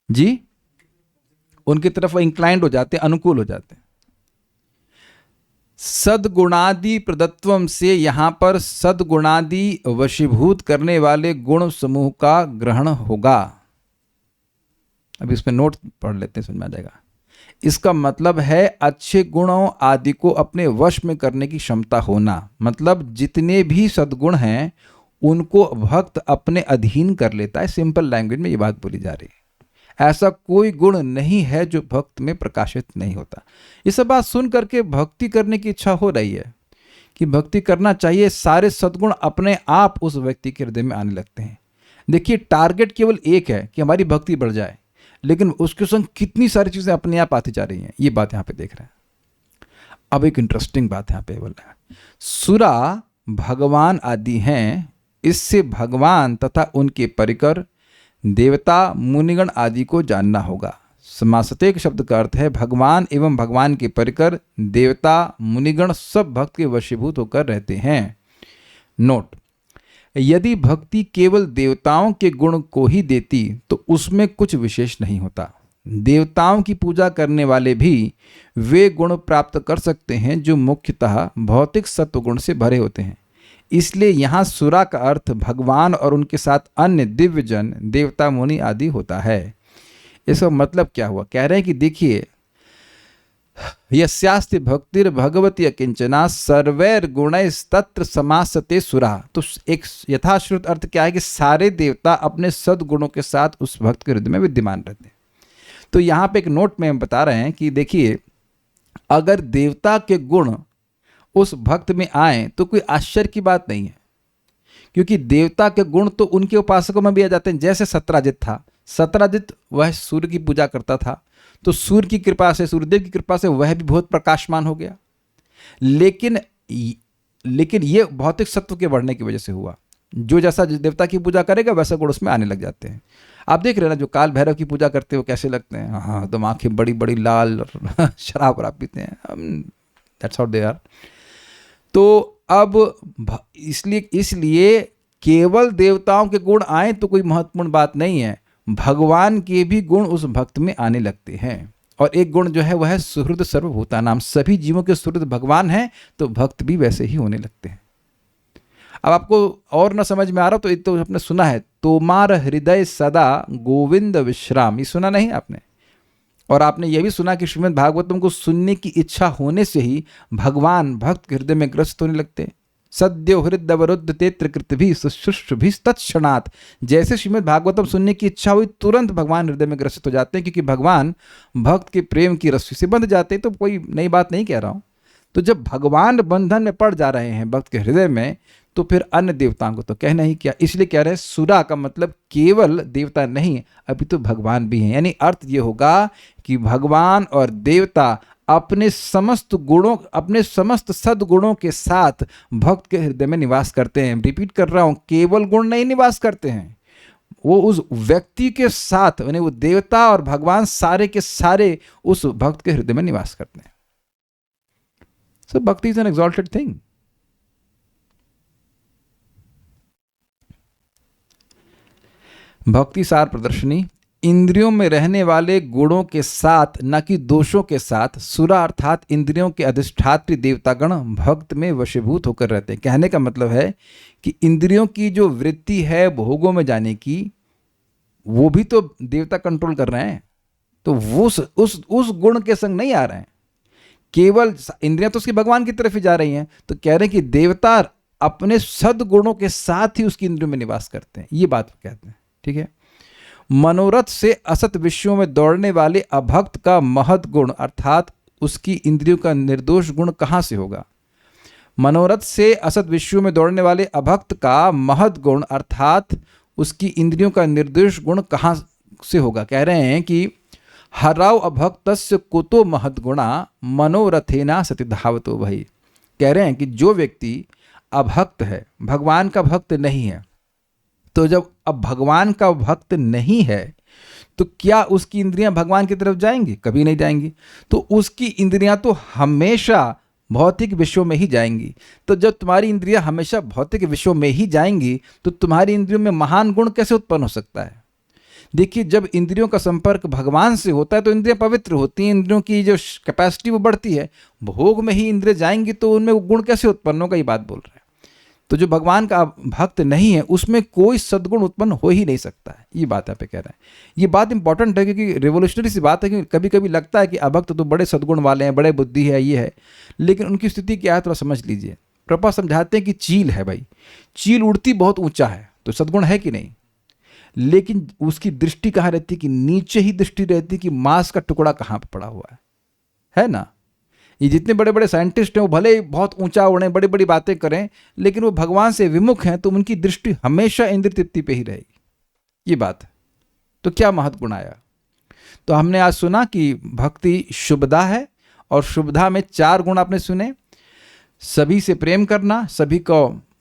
जी, उनकी तरफ वो इंक्लाइंड हो जाते, अनुकूल हो जाते। सद्गुणादि प्रदत्वम से यहां पर सद्गुणादि वशीभूत करने वाले गुण समूह का ग्रहण होगा। अभी इसमें नोट पढ़ लेते हैं, समझ में आ जाएगा। इसका मतलब है अच्छे गुणों आदि को अपने वश में करने की क्षमता होना। मतलब जितने भी सद्गुण हैं उनको भक्त अपने अधीन कर लेता है। सिंपल लैंग्वेज में ये बात बोली जा रही है। ऐसा कोई गुण नहीं है जो भक्त में प्रकाशित नहीं होता। ये सब बात सुन करके भक्ति करने की इच्छा हो रही है कि भक्ति करना चाहिए। सारे सद्गुण अपने आप उस व्यक्ति के हृदय में आने लगते हैं। देखिए, टारगेट केवल एक है कि हमारी भक्ति बढ़ जाए, लेकिन उसके संग कितनी सारी चीजें अपने आप आती जा रही हैं, ये बात यहां पे देख रहे हैं। अब एक इंटरेस्टिंग बात यहां पे बोल रहा है, सुरा भगवान आदि हैं, इससे भगवान तथा उनके परिकर देवता मुनिगण आदि को जानना होगा। समासते के शब्द का अर्थ है भगवान एवं भगवान के परिकर देवता मुनिगण सब भक्त के वशीभूत होकर रहते हैं। नोट, यदि भक्ति केवल देवताओं के गुण को ही देती तो उसमें कुछ विशेष नहीं होता। देवताओं की पूजा करने वाले भी वे गुण प्राप्त कर सकते हैं जो मुख्यतः भौतिक सत्वगुण से भरे होते हैं। इसलिए यहाँ सुरा का अर्थ भगवान और उनके साथ अन्य दिव्य जन, देवता, मुनि आदि होता है। इसका मतलब क्या हुआ? कह रहे हैं कि देखिए, यस्यास्ति भक्तिर भगवती अकिंचना सर्वैर गुणैस्तत्र समासते सुरा। तो एक यथाश्रुत अर्थ क्या है कि सारे देवता अपने सद्गुणों के साथ उस भक्त के हृदय में विद्यमान रहते हैं। तो यहाँ पे एक नोट में हम बता रहे हैं कि देखिए, अगर देवता के गुण उस भक्त में आए तो कोई आश्चर्य की बात नहीं है, क्योंकि देवता के गुण तो उनके उपासकों में भी आ जाते हैं। जैसे सत्राजित था, सत्राजित वह सूर्य की पूजा करता था, तो सूर्य की कृपा से, सूर्यदेव की कृपा से वह भी बहुत प्रकाशमान हो गया। लेकिन ये भौतिक सत्व के बढ़ने की वजह से हुआ। जो जैसा देवता की पूजा करेगा वैसा गुण उसमें आने लग जाते हैं। आप देख रहे हैं ना, जो काल भैरव की पूजा करते हैं वो कैसे लगते हैं, हाँ एकदम आंखें बड़ी बड़ी लाल, शराब वराब पीते हैं, दैट्स हाउ दे आर। तो अब इसलिए केवल देवताओं के गुण आए तो कोई महत्वपूर्ण बात नहीं है, भगवान के भी गुण उस भक्त में आने लगते हैं। और एक गुण जो है वह है सुहृद सर्वभूतानाम, सभी जीवों के सुहृद भगवान हैं, तो भक्त भी वैसे ही होने लगते हैं। अब आपको और ना समझ में आ रहा तो एक तो आपने सुना है, तोमार हृदय सदा गोविंद विश्राम, ये सुना नहीं आपने? और आपने यह भी सुना कि श्रीमद् भागवतम को सुनने की इच्छा होने से ही भगवान भक्त के हृदय में ग्रस्त होने लगते हैं। सद्यो हृदयवरुद्ध तेत्र कृत भी सुशुष्ट भी तत्क्षणात्, जैसे श्रीमद् भागवतम सुनने की इच्छा हुई तुरंत भगवान हृदय में ग्रसित हो जाते हैं, क्योंकि भगवान भक्त के प्रेम की रस्सी से बंध जाते हैं। तो कोई नई बात नहीं कह रहा हूं। तो जब भगवान बंधन में पड़ जा रहे हैं भक्त के हृदय में, तो फिर अन्य देवताओं को तो कहना ही क्या। इसलिए कह रहे हैं सुरा का मतलब केवल देवता नहीं, अभी तो भगवान भी हैं। यानी अर्थ ये होगा कि भगवान और देवता अपने समस्त गुणों, अपने समस्त सद्गुणों के साथ भक्त के हृदय में निवास करते हैं। रिपीट कर रहा हूं, केवल गुण नहीं निवास करते हैं, वो उस व्यक्ति के साथ, यानी वो देवता और भगवान सारे के सारे उस भक्त के हृदय में निवास करते हैं। सो भक्ति इज एन एक्सॉल्टेड थिंग। भक्ति सार प्रदर्शनी, इंद्रियों में रहने वाले गुणों के साथ, न कि दोषों के साथ, सुरा अर्थात इंद्रियों के अधिष्ठात्री देवतागण भक्त में वशीभूत होकर रहते हैं। कहने का मतलब है कि इंद्रियों की जो वृत्ति है भोगों में जाने की, वो भी तो देवता कंट्रोल कर रहे हैं। तो वो उस गुण के संग नहीं आ रहे हैं, केवल इंद्रियां तो उसकी भगवान की तरफ ही जा रही हैं। तो कह रहे हैं कि देवता अपने सद्गुणों के साथ ही उसकी इंद्रियों में निवास करते हैं, ये बात कहते हैं। ठीक है। मनोरथ से असत विषयों में दौड़ने वाले अभक्त का महत् गुण अर्थात उसकी इंद्रियों का निर्दोष गुण कहां से होगा? मनोरथ से असत विषयों में दौड़ने वाले अभक्त का महत् गुण अर्थात उसकी इंद्रियों का निर्दोष गुण कहां से होगा? कह रहे हैं कि हराव अभक्तस्य कुतो महत् गुणा मनोरथेना सति धावतो वही। कह रहे हैं कि जो व्यक्ति अभक्त है, भगवान का भक्त नहीं है, तो जब अब भगवान का भक्त नहीं है तो क्या उसकी इंद्रियां भगवान की तरफ जाएंगी? कभी नहीं जाएंगी। तो उसकी इंद्रियां तो हमेशा भौतिक विषयों में ही जाएंगी। तो जब तुम्हारी इंद्रियां हमेशा भौतिक विषयों में ही जाएंगी तो तुम्हारी इंद्रियों में महान गुण कैसे उत्पन्न हो सकता है? देखिए, जब इंद्रियों का संपर्क भगवान से होता है तो इंद्रियां पवित्र होती हैं, इंद्रियों की जो कैपेसिटी वो बढ़ती है। भोग में ही इंद्रिय जाएंगी तो उनमें वो गुण कैसे उत्पन्न होगा? ये बात बोल रहे हैं। तो जो भगवान का भक्त नहीं है उसमें कोई सद्गुण उत्पन्न हो ही नहीं सकता है। ये बात यहाँ पे कह रहे हैं। ये बात इंपॉर्टेंट है क्योंकि रिवोल्यूशनरी सी बात है कि कभी कभी लगता है कि अभक्त तो बड़े सद्गुण वाले हैं, बड़े बुद्धि है, ये है, लेकिन उनकी स्थिति क्या है थोड़ा समझ लीजिए। प्रभुपाद समझाते हैं कि चील है भाई, चील उड़ती बहुत ऊंचा है, तो सद्गुण है कि नहीं? लेकिन उसकी दृष्टि कहाँ रहती है? कि नीचे ही दृष्टि रहती है कि मांस का टुकड़ा कहाँ पर पड़ा हुआ है ना? ये जितने बड़े बड़े साइंटिस्ट हैं वो भले ही बहुत ऊंचा उड़ें, बड़ी बड़ी बातें करें, लेकिन वो भगवान से विमुख हैं तो उनकी दृष्टि हमेशा इंद्रिय तृप्ति पे ही रहेगी। ये बात है। तो क्या महत्वपूर्ण आया? तो हमने आज सुना कि भक्ति शुभदा है, और शुभदा में 4 गुण आपने सुने। सभी से प्रेम करना, सभी को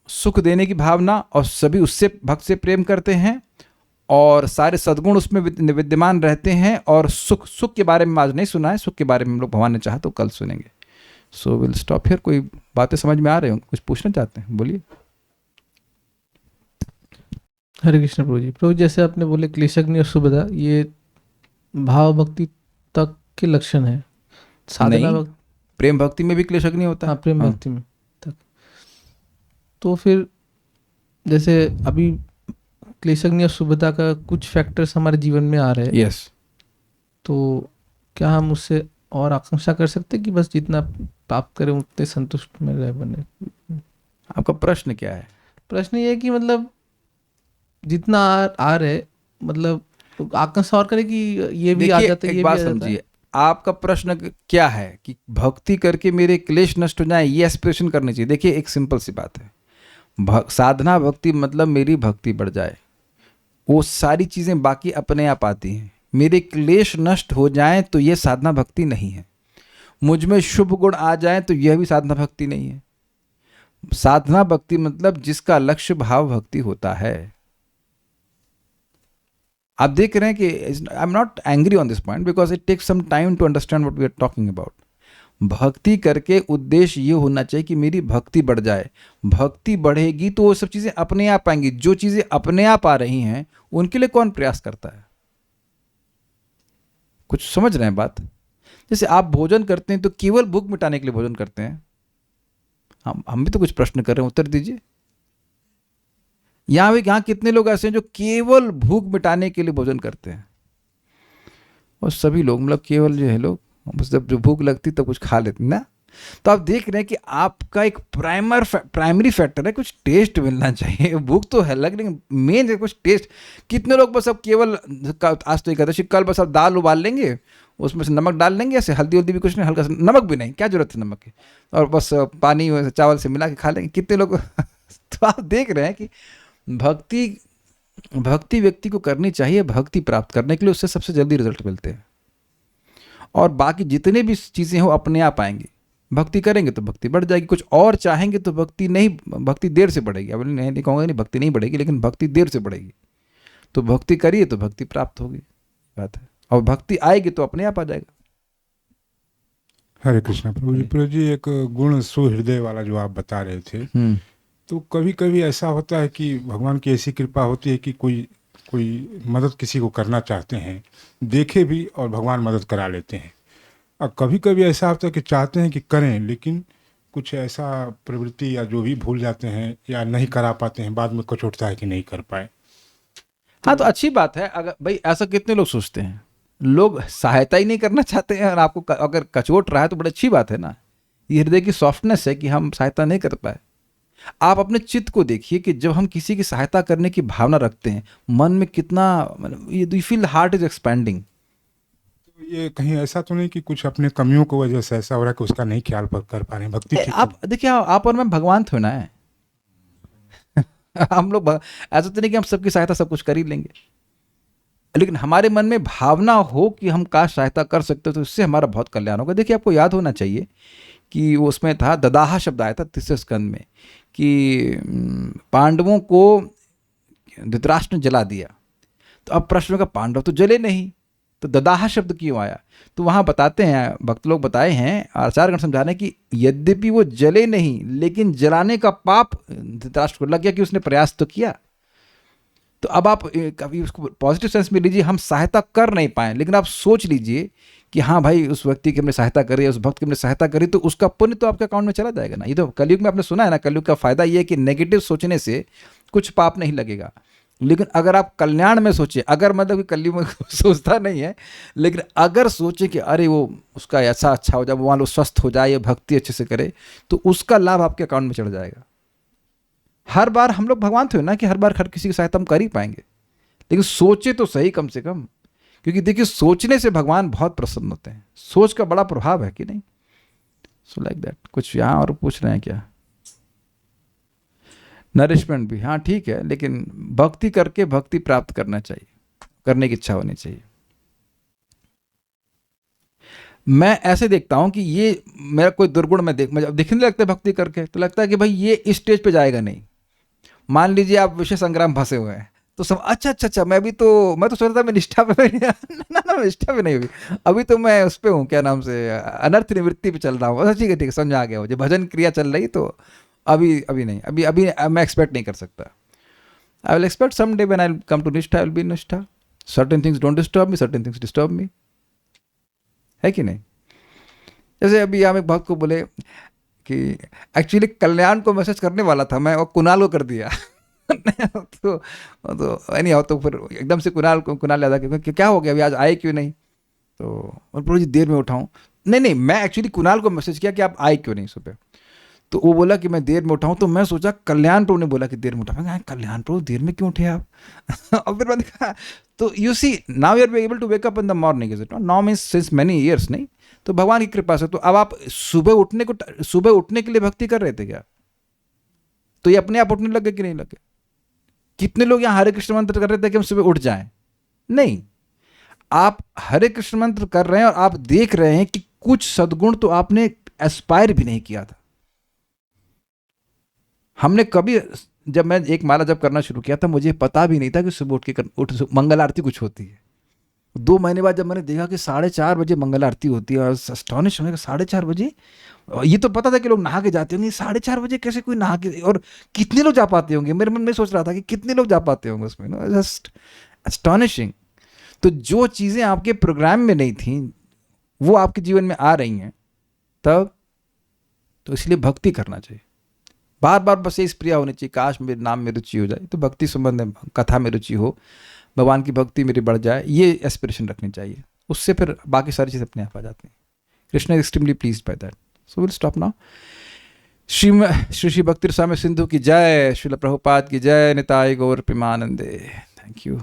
सुख देने की भावना, और सभी उससे भक्त से प्रेम करते हैं, और सारे सद्गुण उसमें विद्यमान रहते हैं। और सुख के बारे में आज नहीं सुना है, सुख के बारे में हम लोग भगवान ने चाहा तो कल सुनेंगे। सो विल स्टॉप हियर। कोई बातें समझ में आ रही हो? कुछ पूछना चाहते हैं? बोलिए। हरे कृष्ण प्रभु जी। प्रभु जैसे आपने बोले क्लेशग्नि और सुभदा, ये भाव भक्ति तक के लक्षण है। साधना नहीं, भक्ति, प्रेम भक्ति में भी क्लेशग्नि होता है। हाँ, प्रेम भक्ति में तक। तो फिर जैसे अभी क्लेशग्नि और सुभदा का कुछ फैक्टर्स हमारे जीवन में आ रहे हैं, यस। तो क्या हम उससे और आकांक्षा कर सकते हैं कि बस जितना प्राप्त करें उतने संतुष्ट में रह बने? आपका प्रश्न क्या है? प्रश्न ये है कि मतलब जितना आ रहे, मतलब आकांक्षा और करे कि ये भी आ देखिए, जाता है, ये एक भी आ बात जाता है। समझिए, आपका प्रश्न क्या है कि भक्ति करके मेरे क्लेश नष्ट हो जाए, ये एस्पिरेशन करनी चाहिए। देखिए, एक सिंपल सी बात है, साधना भक्ति मतलब मेरी भक्ति बढ़ जाए, वो सारी चीज़ें बाकी अपने आप आती हैं। मेरे क्लेश नष्ट हो जाएं तो ये साधना भक्ति नहीं है। मुझ में शुभ गुण आ जाएं तो यह भी साधना भक्ति नहीं है। साधना भक्ति मतलब जिसका लक्ष्य भाव भक्ति होता है। आप देख रहे हैं कि I am not angry on this point because it takes some time to understand what we are talking about. भक्ति करके उद्देश्य ये होना चाहिए कि मेरी भक्ति बढ़ जाए। भक्ति बढ़ेगी तो वो सब चीज़ें अपने आप आएंगी। जो चीज़ें अपने आप आ रही हैं उनके लिए कौन प्रयास करता है? कुछ समझ रहे हैं बात? जैसे आप भोजन करते हैं तो केवल भूख मिटाने के लिए भोजन करते हैं। हम भी तो कुछ प्रश्न कर रहे हैं, उत्तर दीजिए। यहाँ कितने लोग ऐसे हैं जो केवल भूख मिटाने के लिए भोजन करते हैं? और सभी लोग मतलब केवल जो है लोग बस जब जो भूख लगती तब कुछ खा लेते ना। तो आप देख रहे हैं कि आपका एक प्राइमरी फैक्टर है कुछ टेस्ट मिलना चाहिए। भूख तो है लग, लेकिन मेन है कुछ टेस्ट। कितने लोग बस अब केवल आज तो एकादशी, कल बस अब दाल उबाल लेंगे, उसमें से नमक डाल लेंगे, ऐसे हल्दी वल्दी भी कुछ नहीं, हल्का सा नमक भी नहीं, क्या जरूरत है नमक की, और बस पानी चावल से मिला के खा लेंगे कितने लोग। तो आप देख रहे हैं कि भक्ति व्यक्ति को करनी चाहिए भक्ति प्राप्त करने के लिए, उससे सबसे जल्दी रिजल्ट मिलते हैं। और बाकी जितने भी चीज़ें हो अपने आप आएंगी। भक्ति करेंगे तो भक्ति बढ़ जाएगी, कुछ और चाहेंगे तो भक्ति देर से बढ़ेगी। अब नहीं कहूँगा नहीं भक्ति नहीं बढ़ेगी, लेकिन भक्ति देर से बढ़ेगी। तो भक्ति करिए तो भक्ति प्राप्त होगी, बात है। और भक्ति आएगी तो अपने आप आ जाएगा। हरे कृष्णा प्रभु जी। प्रभु जी, एक गुण सुहृदय वाला जो आप बता रहे थे, तो कभी कभी ऐसा होता है कि भगवान की ऐसी कृपा होती है कि कोई मदद किसी को करना चाहते हैं, देखे भी और भगवान मदद करा लेते हैं। और कभी कभी ऐसा होता है कि चाहते हैं कि करें, लेकिन कुछ ऐसा प्रवृत्ति या जो भी भूल जाते हैं या नहीं करा पाते हैं, बाद में कुछ उठता है कि नहीं कर पाए। हाँ, तो अच्छी बात है। अगर भाई ऐसा कितने लोग सोचते हैं, लोग सहायता ही नहीं करना चाहते हैं, और आपको अगर कचोट रहा है तो बड़ी अच्छी बात है ना। ये हृदय की सॉफ्टनेस है कि हम सहायता नहीं कर पाए। आप अपने चित्त को देखिए कि जब हम किसी की सहायता करने की भावना रखते हैं, मन में कितना you feel heart is expanding. ये कहीं ऐसा तो नहीं कि कुछ अपने कमियों की वजह से ऐसा हो रहा है कि उसका नहीं ख्याल कर पा रहे हैं भक्ति की? आप देखिए, आप और मैं भगवान थोड़ा ना है। हम लोग ऐसा तो नहीं कि हम सबकी सहायता सब कुछ कर ही लेंगे, लेकिन हमारे मन में भावना हो कि हम काश सहायता कर सकते तो इससे हमारा बहुत कल्याण होगा। देखिए, आपको याद होना चाहिए कि उसमें था ददाह शब्द आया था 3 स्कंद में, कि पांडवों को धृतराष्ट्र ने जला दिया। तो अब प्रश्न का पांडव तो जले नहीं, तो ददाह शब्द क्यों आया? तो वहाँ बताते हैं, भक्त लोग बताए हैं, आचार्यगण समझा रहे हैं कि यद्यपि वो जले नहीं, लेकिन जलाने का पाप धृतराष्ट्र को लग गया कि उसने प्रयास तो किया। तो अब आप कभी उसको पॉजिटिव सेंस में लीजिए, हम सहायता कर नहीं पाए, लेकिन आप सोच लीजिए कि हाँ भाई, उस व्यक्ति की हमने सहायता करी, उस भक्त की हमने सहायता करी, तो उसका पुण्य तो आपके अकाउंट में चला जाएगा ना। ये तो कलयुग में आपने सुना है ना, कलयुग का फायदा ये है कि नेगेटिव सोचने से कुछ पाप नहीं लगेगा, लेकिन अगर आप कल्याण में सोचें, अगर मतलब कि कलयुग में सोचता नहीं है, लेकिन अगर सोचे कि अरे वो उसका ऐसा अच्छा हो जाए, वो मान लो स्वस्थ हो जाए, ये भक्ति अच्छे से करे, तो उसका लाभ आपके अकाउंट में चढ़ जाएगा। हर बार हम लोग भगवान थे ना कि हर बार हर किसी की सहायता हम कर ही पाएंगे, लेकिन सोचे तो सही कम से कम, क्योंकि देखिए सोचने से भगवान बहुत प्रसन्न होते हैं, सोच का बड़ा प्रभाव है कि नहीं। So like that. कुछ यहाँ और पूछ रहे हैं क्या? नरिशमेंट भी, हाँ ठीक है, लेकिन भक्ति करके भक्ति प्राप्त करना चाहिए, करने की इच्छा होनी चाहिए। मैं ऐसे देखता हूं कि ये मेरा कोई दुर्गुण मैं दिखने लगता है भक्ति करके, तो लगता है कि भाई ये इस स्टेज पे जाएगा नहीं। मान लीजिए आप विषय संग्राम फंसे हुए हैं, तो सब अच्छा मैं तो सोचता था मैं निष्ठा पे ना निष्ठा पे नहीं हुई, अभी तो मैं उस पे हूँ, क्या नाम से, अनर्थ निवृत्ति पे चल रहा हूँ। ठीक है समझ आ गया, मुझे भजन क्रिया चल रही, तो अभी नहीं, अभी मैं एक्सपेक्ट नहीं कर सकता। I will expect some day when I will come to निष्ठा, आई विल बी निष्ठा। Certain things don't disturb me, certain things disturb me, है कि नहीं? जैसे अभी हम एक भक्त को बोले कि एक्चुअली कल्याण को मैसेज करने वाला था मैं, और कुणाल को कर दिया तो नहीं हो, तो फिर एकदम से कुणाल याद आ गया कि क्या हो गया, अभी आज आए क्यों नहीं? तो और प्रभु जी देर में उठाऊं, नहीं मैं एक्चुअली कुणाल को मैसेज किया कि आप आए क्यों नहीं सुबह, तो वो बोला कि मैं देर में उठाऊं, तो मैं सोचा कल्याण प्रभु ने बोला कि देर में उठा, मैं कल्याण प्रभु देर में क्यों उठे आप? और फिर मैंने कहा, तो you see now you are able to wake up in the morning, is it not? Now means since many years, नहीं तो भगवान की कृपा से। तो अब आप सुबह उठने के लिए भक्ति कर रहे थे क्या? तो ये अपने आप उठने लगे कि नहीं लगे? कितने लोग यहाँ हरे कृष्ण मंत्र कर रहे थे कि हम सुबह उठ जाएं? नहीं, आप हरे कृष्ण मंत्र कर रहे हैं और आप देख रहे हैं कि कुछ सद्गुण तो आपने एस्पायर भी नहीं किया था। हमने कभी, जब मैं एक माला जब करना शुरू किया था, मुझे पता भी नहीं था कि सुबह उठ मंगल आरती कुछ होती है। 2 महीने बाद जब मैंने देखा कि 4:30 बजे मंगल आरती होती है, और अस्टॉनिश होने का 4:30 बजे, ये तो पता था कि लोग नहा के जाते होंगे, 4:30 बजे कैसे कोई नहा के, और कितने लोग जा पाते होंगे? मेरे मन में सोच रहा था कि कितने लोग जा पाते होंगे उसमें, जस्ट अस्टॉनिशिंग। तो जो चीज़ें आपके प्रोग्राम में नहीं थी वो आपके जीवन में आ रही हैं तब, तो इसलिए भक्ति करना चाहिए बार बार, बस इस प्रिया होनी चाहिए, काश मेरे नाम में रुचि हो जाए, तो भक्ति संबंध में कथा में रुचि हो, भगवान की भक्ति मेरी बढ़ जाए, ये एस्पिरेशन रखनी चाहिए। उससे फिर बाकी सारी चीज़ अपने आप आ जाती हैं। Krishna is extremely pleased by that. So will stop now. Shri Bhakti Rasamrita Sindhu की जय, श्रील प्रभुपाद की जय, निताय गौर प्रेमानंदे। Thank you.